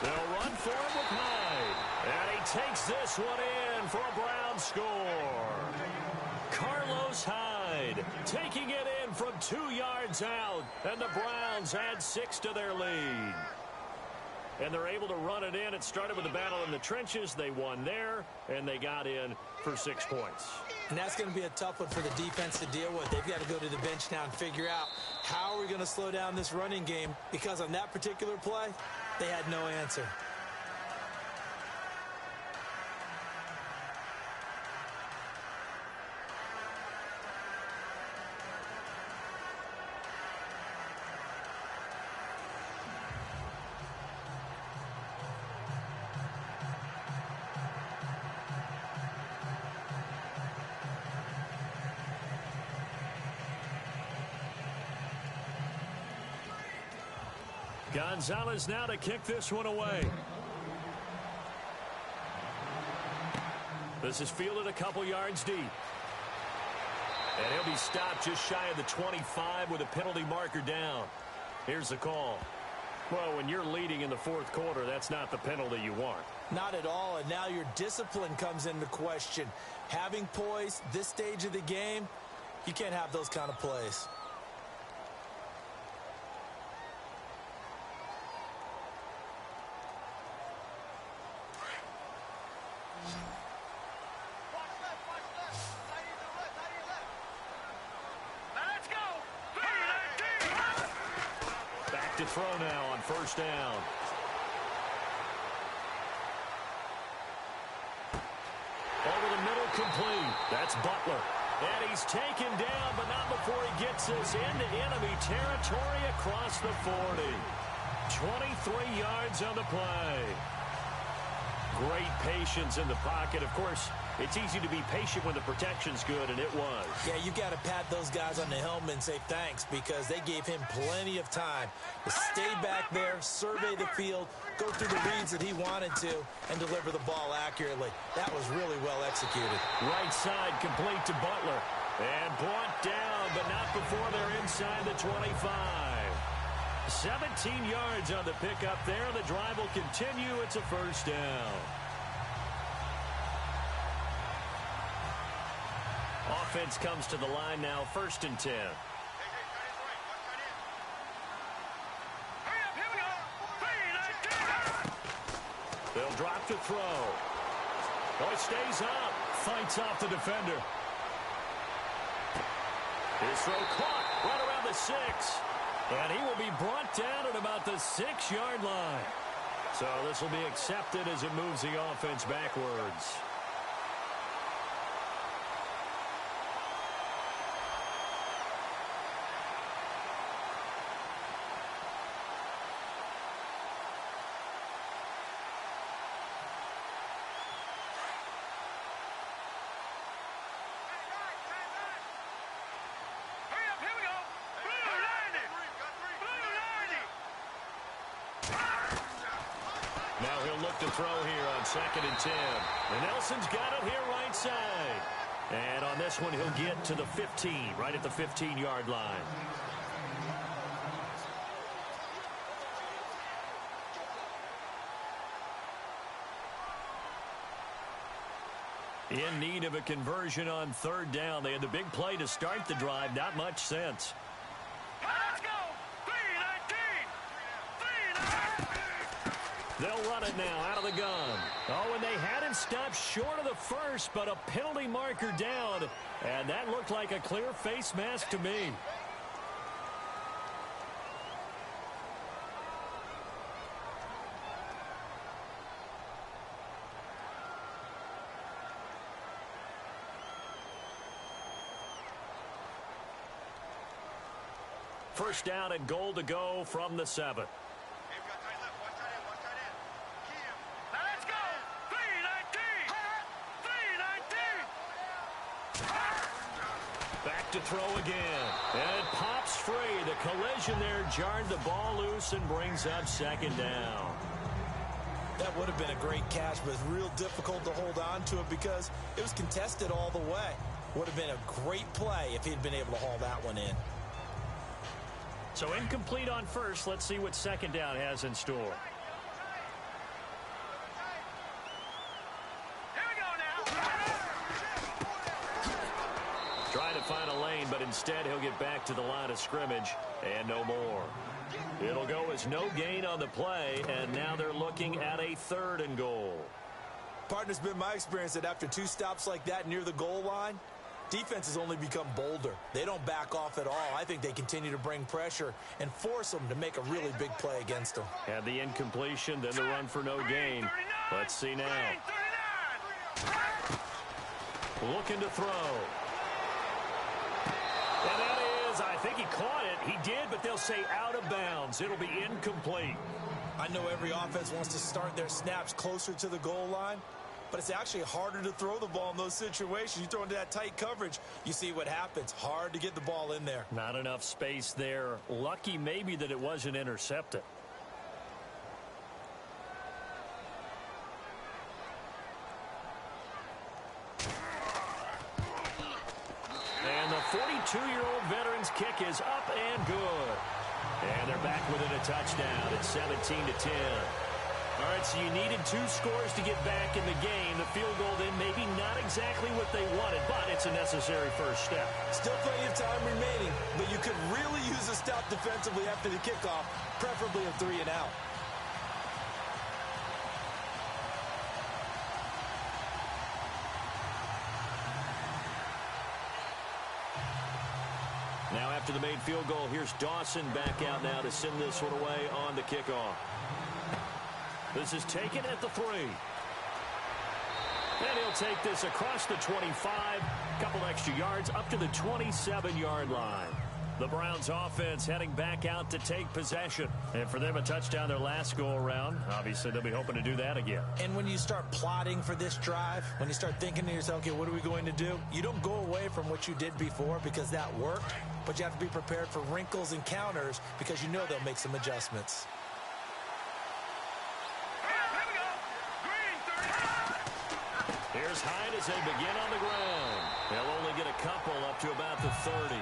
They'll run for him with Hyde. And he takes this one in for a Brown score. Carlos Hyde taking it in from 2 yards out. And the Browns add 6 to their lead. And they're able to run it in. It started with a battle in the trenches. They won there, and they got in for 6 points. And that's going to be a tough one for the defense to deal with. They've got to go to the bench now and figure out how are we going to slow down this running game, because on that particular play, they had no answer. Gonzalez now to kick this one away. This is fielded a couple yards deep. And he'll be stopped just shy of the 25 with a penalty marker down. Here's the call. Well, when you're leading in the 4th quarter, that's not the penalty you want. Not at all, and now your discipline comes into question. Having poise this stage of the game, you can't have those kind of plays. To throw now on 1st down. Over the middle, complete. That's Butler. And he's taken down, but not before he gets this into enemy territory across the 40. 23 yards on the play. Great patience in the pocket. Of course, it's easy to be patient when the protection's good, and it was. Yeah, you got to pat those guys on the helmet and say thanks, because they gave him plenty of time to stay back there, survey the field, go through the reads that he wanted to, and deliver the ball accurately. That was really well executed. Right side complete to Butler. And brought down, but not before they're inside the 25. 17 yards on the pickup there. The drive will continue. It's a 1st down. Offense comes to the line now, 1st and 10. They'll drop to throw. Oh, it stays up. Fights off the defender. His throw caught right around the 6. And he will be brought down at about the 6-yard line. So this will be accepted as it moves the offense backwards. Now he'll look to throw here on 2nd and 10. And Nelson's got it here right side. And on this one, he'll get to the 15, right at the 15-yard line. In need of a conversion on 3rd down. They had the big play to start the drive. Not much sense. Let's go! 3-19! 3-19! They'll run it now out of the gun. Oh, and they had him stopped short of the first, but a penalty marker down. And that looked like a clear face mask to me. First down and goal to go from the 7. Let's go! 319! Back to throw again. And it pops free. The collision there jarred the ball loose and brings up second down. That would have been a great catch, but it's real difficult to hold on to it because it was contested all the way. Would have been a great play if he'd been able to haul that one in. So incomplete on first. Let's see what second down has in store. Here we go now! Trying to find a lane, but instead he'll get back to the line of scrimmage and no more. It'll go as no gain on the play, and now they're looking at a 3rd and goal. Partner, it's been my experience that after 2 stops like that near the goal line, defense has only become bolder. They don't back off at all. I think they continue to bring pressure and force them to make a really big play against them. Had the incompletion, then the run for no gain. Let's see now. Looking to throw. And that is, I think he caught it. He did, but they'll say out of bounds. It'll be incomplete. I know every offense wants to start their snaps closer to the goal line, but it's actually harder to throw the ball in those situations. You throw into that tight coverage, you see what happens. Hard to get the ball in there. Not enough space there. Lucky maybe that it wasn't intercepted. And the 42-year-old veteran's kick is up and good. And they're back within a touchdown. It's 17-10. All right, so you needed 2 scores to get back in the game. The field goal then maybe not exactly what they wanted, but it's a necessary first step. Still plenty of time remaining, but you could really use a stop defensively after the kickoff, preferably a 3 and out. Now after the made field goal, here's Dawson back out now to send this one away on the kickoff. This is taken at the 3. And he'll take this across the 25. Couple extra yards up to the 27-yard line. The Browns offense heading back out to take possession. And for them, a touchdown their last go-around. Obviously, they'll be hoping to do that again. And when you start plotting for this drive, when you start thinking to yourself, okay, what are we going to do? You don't go away from what you did before because that worked, but you have to be prepared for wrinkles and counters because you know they'll make some adjustments. Here's Hyde as they begin on the ground. They'll only get a couple up to about the 30.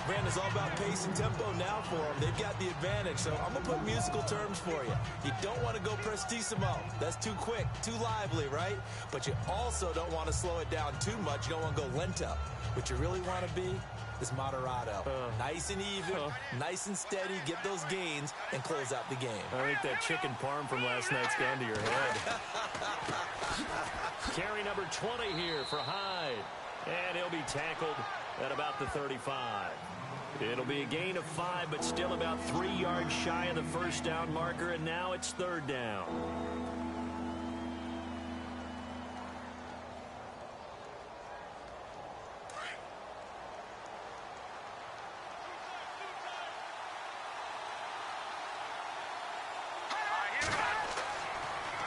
Man, it's all about pace and tempo now for them. They've got the advantage, so I'm going to put musical terms for you. You don't want to go prestissimo. That's too quick, too lively, right? But you also don't want to slow it down too much. You don't want to go lento. What you really want to be is moderato. Nice and even, nice and steady, get those gains, and close out the game. I think that chicken parm from last night's gone to your head. Carry number 20 here for Hyde. And he'll be tackled at about the 35. It'll be a gain of 5, but still about 3 yards shy of the first down marker, and now it's 3rd down.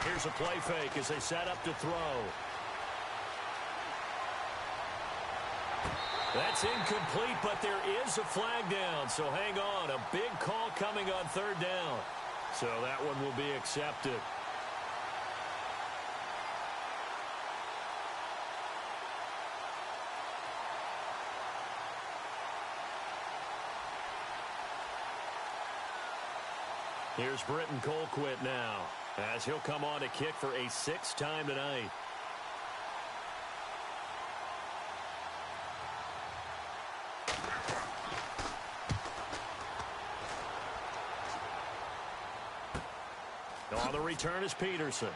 Here's a play fake as they set up to throw. That's incomplete, but there is a flag down, so hang on. A big call coming on 3rd down. So that one will be accepted. Here's Britton Colquitt now, as he'll come on to kick for a 6th time tonight. Now the return is Peterson.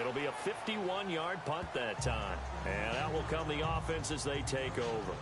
It'll be a 51-yard punt that time. And out will come the offense as they take over.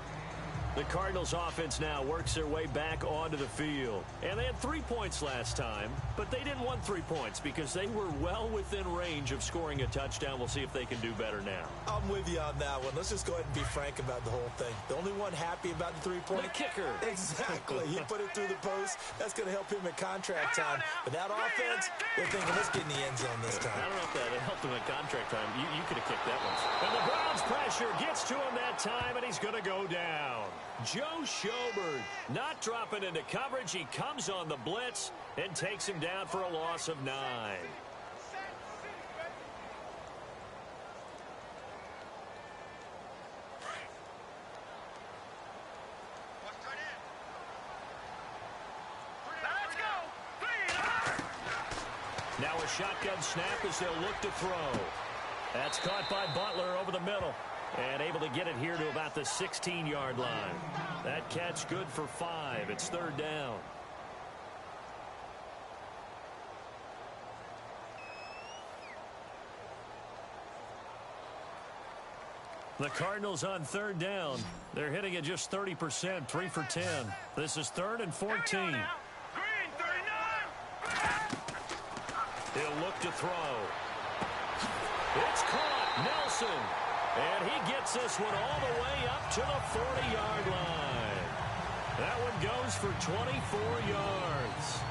The Cardinals offense now works their way back onto the field. And they had 3 points last time, but they didn't want 3 points because they were well within range of scoring a touchdown. We'll see if they can do better now. I'm with you on that one. Let's just go ahead and be frank about the whole thing. The only one happy about the 3-point? The kicker. Exactly. He put it through the post. That's going to help him at contract time. But that offense, they're thinking, let's get in the end zone this time. I don't know if that helped him at contract time. You could have kicked that one. And the Browns pressure gets to him that time, and he's going to go down. Joe Schobert not dropping into coverage. He comes on the blitz and takes him down for a loss of 9. Let's go. Now a shotgun snap as they'll look to throw. That's caught by Butler over the middle. And able to get it here to about the 16-yard line. That catch good for 5. It's 3rd down. The Cardinals on 3rd down. They're hitting at just 30%, 3 for 10. This is 3rd and 14. Green 39. He'll look to throw. It's caught. Nelson. And he gets this one all the way up to the 40-yard line. That one goes for 24 yards.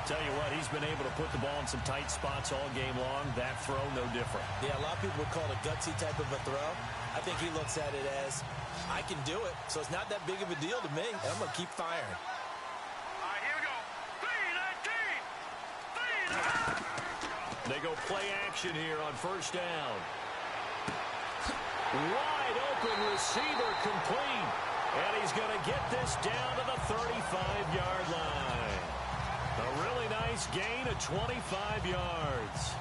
Tell you what, he's been able to put the ball in some tight spots all game long. That throw, no different. Yeah, a lot of people would call it a gutsy type of a throw. I think he looks at it as, I can do it, so it's not that big of a deal to me. And I'm going to keep firing. All right, here we go. 3-19. They go play action here on 1st down. Wide open receiver complete. And he's going to get this down to the 35-yard line. A really nice gain of 25 yards.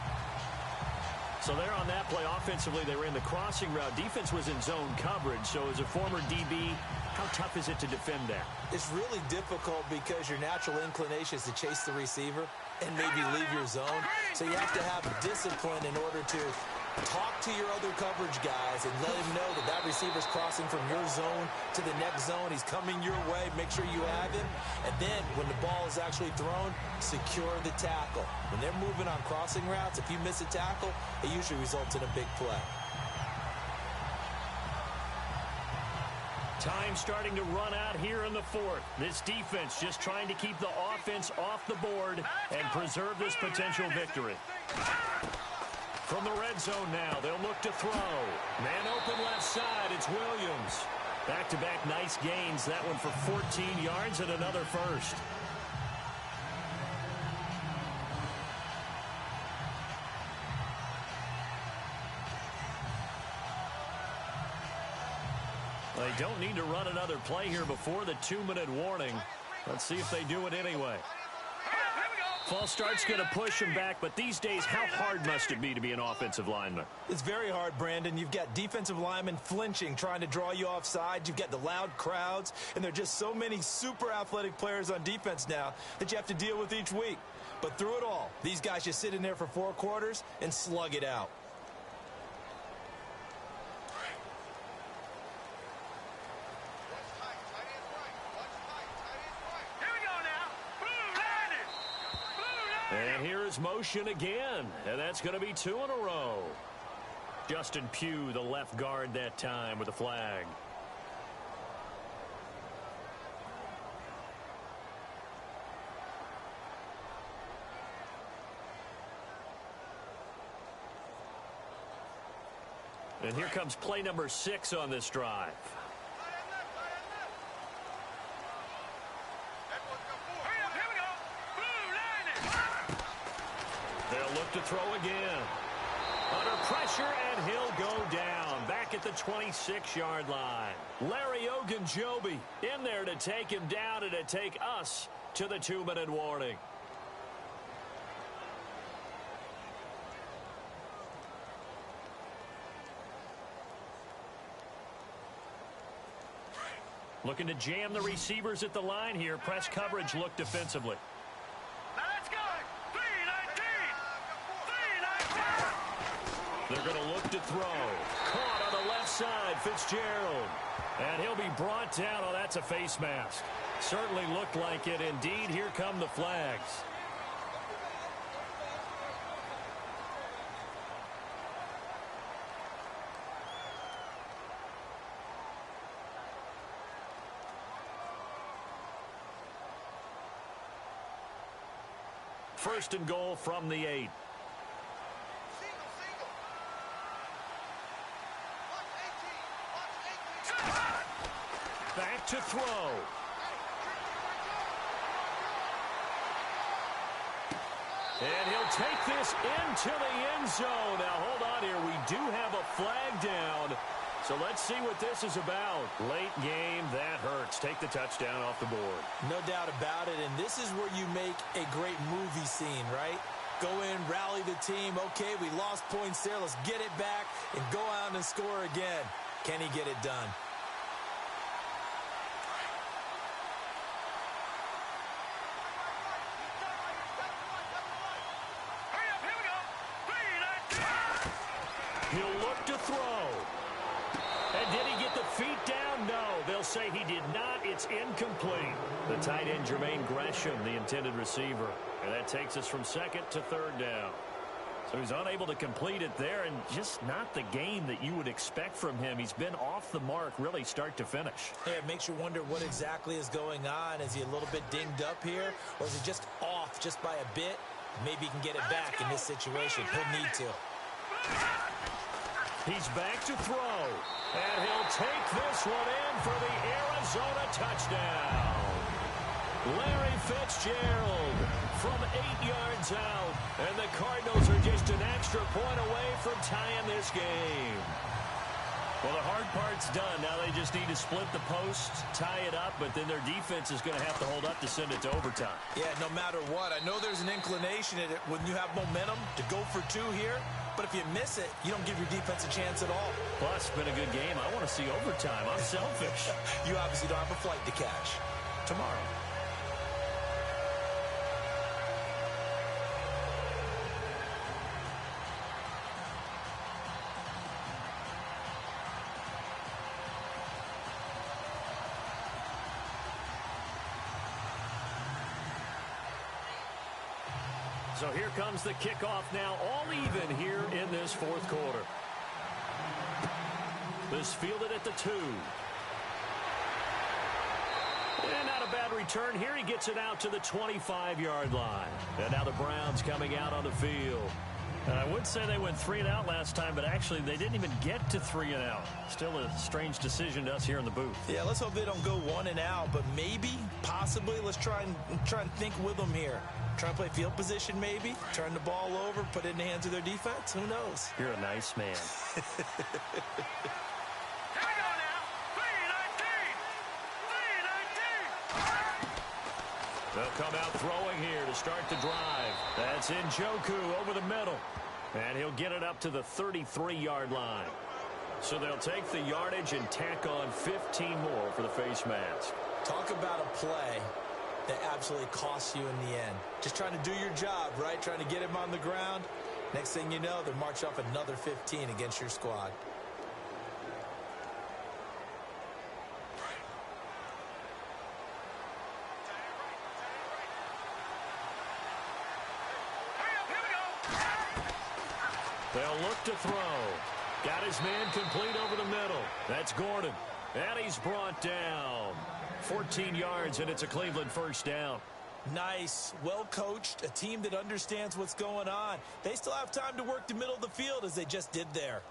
So there on that play, offensively, they ran the crossing route. Defense was in zone coverage. So as a former DB, how tough is it to defend that? It's really difficult because your natural inclination is to chase the receiver and maybe leave your zone. So you have to have discipline in order to talk to your other coverage guys and let him know that that receiver's crossing from your zone to the next zone. He's coming your way. Make sure you have him. And then when the ball is actually thrown, secure the tackle. When they're moving on crossing routes, if you miss a tackle, it usually results in a big play. Time starting to run out here in the 4th. This defense just trying to keep the offense off the board and preserve this potential victory. From the red zone now, they'll look to throw. Man open left side, it's Williams. Back-to-back nice gains, that one for 14 yards and another first. They don't need to run another play here before the 2-minute warning. Let's see if they do it anyway. False start's going to push him back, but these days, how hard must it be to be an offensive lineman? It's very hard, Brandon. You've got defensive linemen flinching, trying to draw you offside. You've got the loud crowds, and there are just so many super athletic players on defense now that you have to deal with each week. But through it all, these guys just sit in there for 4 quarters and slug it out. And here is motion again, and that's going to be 2 in a row. Justin Pugh, the left guard that time with a flag. And here comes play number 6 on this drive. They'll look to throw again. Under pressure, and he'll go down. Back at the 26-yard line. Larry Ogunjobi in there to take him down and to take us to the 2-minute warning. Looking to jam the receivers at the line here. Press coverage look defensively. Let's go. They're going to look to throw. Caught on the left side, Fitzgerald. And he'll be brought down. Oh, that's a face mask. Certainly looked like it. Indeed, here come the flags. First and goal from the 8. Back to throw. And he'll take this into the end zone. Now, hold on here. We do have a flag down. So let's see what this is about. Late game, that hurts. Take the touchdown off the board. No doubt about it, and this is where you make a great movie scene, right? Go in, rally the team. Okay, we lost points there. Let's get it back and go out and score again. Can he get it done? Hurry up, here we go. 3, 9, 2. He'll look to throw. And did he get the feet down? No. They'll say he did not. It's incomplete. The tight end, Jermaine Gresham, the intended receiver. And that takes us from second to third down. So he's unable to complete it there, and just not the game that you would expect from him. He's been off the mark, really, start to finish. Yeah, it makes you wonder what exactly is going on. Is he a little bit dinged up here, or is he just off just by a bit? Maybe he can get it back in this situation. He'll need to. He's back to throw, and he'll take this one in for the Arizona touchdown. Larry Fitzgerald from 8 yards out, and the Cardinals are just an extra point away from tying this game. Well, the hard part's done. Now they just need to split the post, tie it up, but then their defense is going to have to hold up to send it to overtime. Yeah, no matter what. I know there's an inclination in it when you have momentum to go for 2 here, but if you miss it, you don't give your defense a chance at all. Plus, it's been a good game. I want to see overtime. I'm selfish. You obviously don't have a flight to catch. Tomorrow. So here comes the kickoff now, all even here in this fourth quarter. This fielded at the 2. And not a bad return here. He gets it out to the 25-yard line. And now the Browns coming out on the field. And I would say they went 3 and out last time, but actually they didn't even get to 3 and out. Still a strange decision to us here in the booth. Yeah, let's hope they don't go 1 and out, but maybe, possibly, let's try and think with them here. Try and play field position maybe, turn the ball over, put it in the hands of their defense. Who knows? You're a nice man. Here we go now. 3, 19. 3, 19. They'll come out throwing here to start the drive. That's Njoku over the middle. And he'll get it up to the 33-yard line. So they'll take the yardage and tack on 15 more for the face mask. Talk about a play that absolutely costs you in the end. Just trying to do your job, right? Trying to get him on the ground. Next thing you know, they march off another 15 against your squad. They'll look to throw. Got his man complete over the middle. That's Gordon. And he's brought down. 14 yards, and it's a Cleveland first down. Nice, well coached, a team that understands what's going on. They still have time to work the middle of the field as they just did there.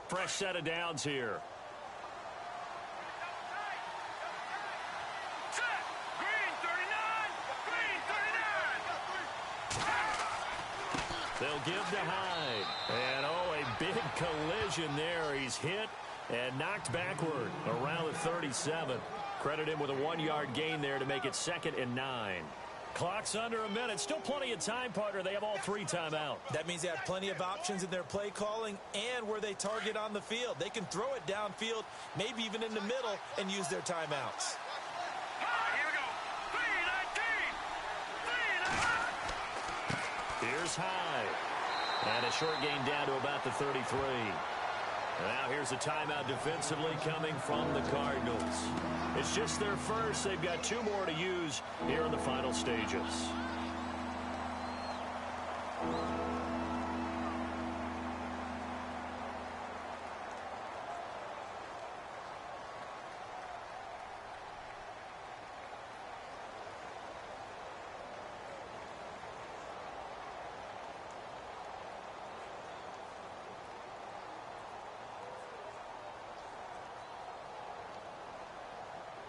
Fresh set of downs here. Set. Green 39. Green 39. They'll give to Hyde. And, oh, a big collision there. He's hit and knocked backward around the 37. Credit him with a 1-yard gain there to make it 2nd and 9. Clock's under a minute. Still plenty of time, partner. They have all 3 timeouts. That means they have plenty of options in their play calling and where they target on the field. They can throw it downfield, maybe even in the middle, and use their timeouts. Here we go. 3, 19. 3, 19. Here's Hyde. And a short gain down to about the 33. Now here's a timeout defensively coming from the Cardinals. It's just their first. They've got 2 more to use here in the final stages.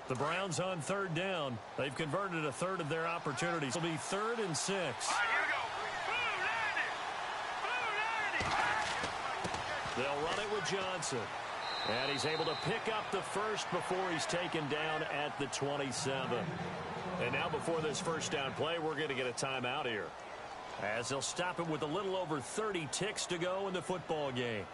The Browns on 3rd down. They've converted a third of their opportunities. It'll be 3rd and 6. All right, here we go. Blue 90. Blue 90. They'll run it with Johnson. And he's able to pick up the first before he's taken down at the 27. And now before this first down play, we're going to get a timeout here, as they'll stop it with a little over 30 ticks to go in the football game.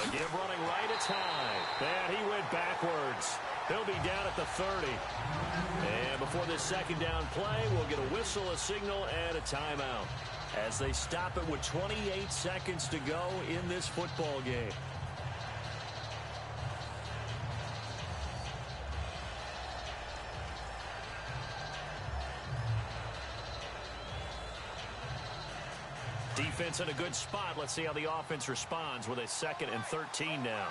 Again, running right, it's high. And he went backwards. He'll be down at the 30. And before this second down play, we'll get a whistle, a signal, and a timeout, as they stop it with 28 seconds to go in this football game. Defense in a good spot. Let's see how the offense responds with a 2nd and 13 now.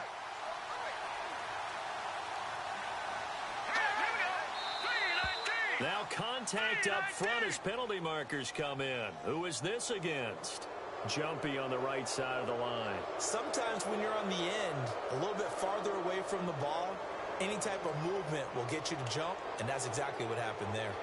Now contact up front as penalty markers come in. Who is this against? Jumpy on the right side of the line. Sometimes when you're on the end, a little bit farther away from the ball, any type of movement will get you to jump, and that's exactly what happened there.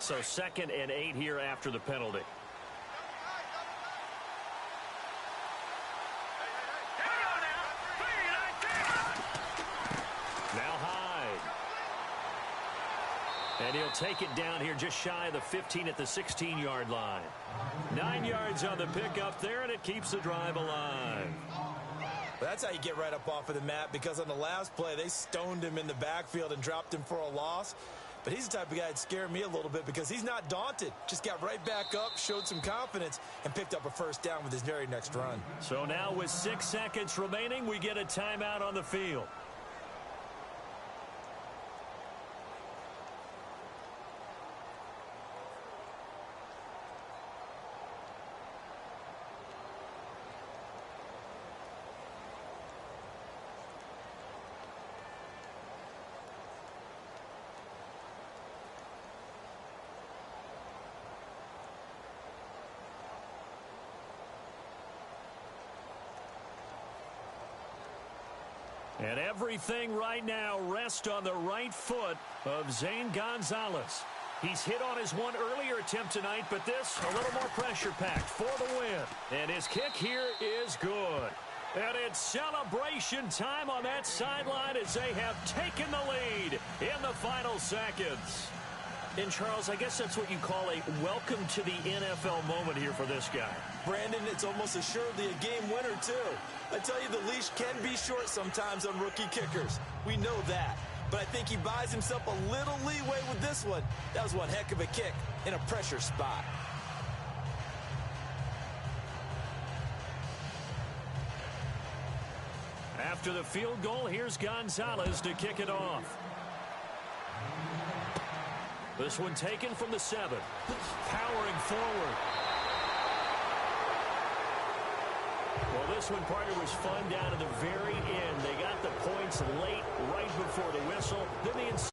So 2nd and 8 here after the penalty. Now Hyde. And he'll take it down here just shy of the 15 at the 16-yard line. 9 yards on the pickup there, and it keeps the drive alive. Well, that's how you get right up off of the mat, because on the last play, they stoned him in the backfield and dropped him for a loss. But he's the type of guy that scared me a little bit, because he's not daunted. Just got right back up, showed some confidence, and picked up a first down with his very next run. So now with 6 seconds remaining, we get a timeout on the field. And everything right now rests on the right foot of Zane Gonzalez. He's hit on his one earlier attempt tonight, but this a little more pressure-packed for the win. And his kick here is good. And it's celebration time on that sideline as they have taken the lead in the final seconds. And, Charles, I guess that's what you call a welcome to the NFL moment here for this guy. Brandon, it's almost assuredly a game winner, too. I tell you, the leash can be short sometimes on rookie kickers. We know that. But I think he buys himself a little leeway with this one. That was one heck of a kick in a pressure spot. After the field goal, here's Gonzalez to kick it off. This one taken from the 7. Powering forward. Well, this one, partner, was fun down to the very end. They got the points late, right before the whistle. Then the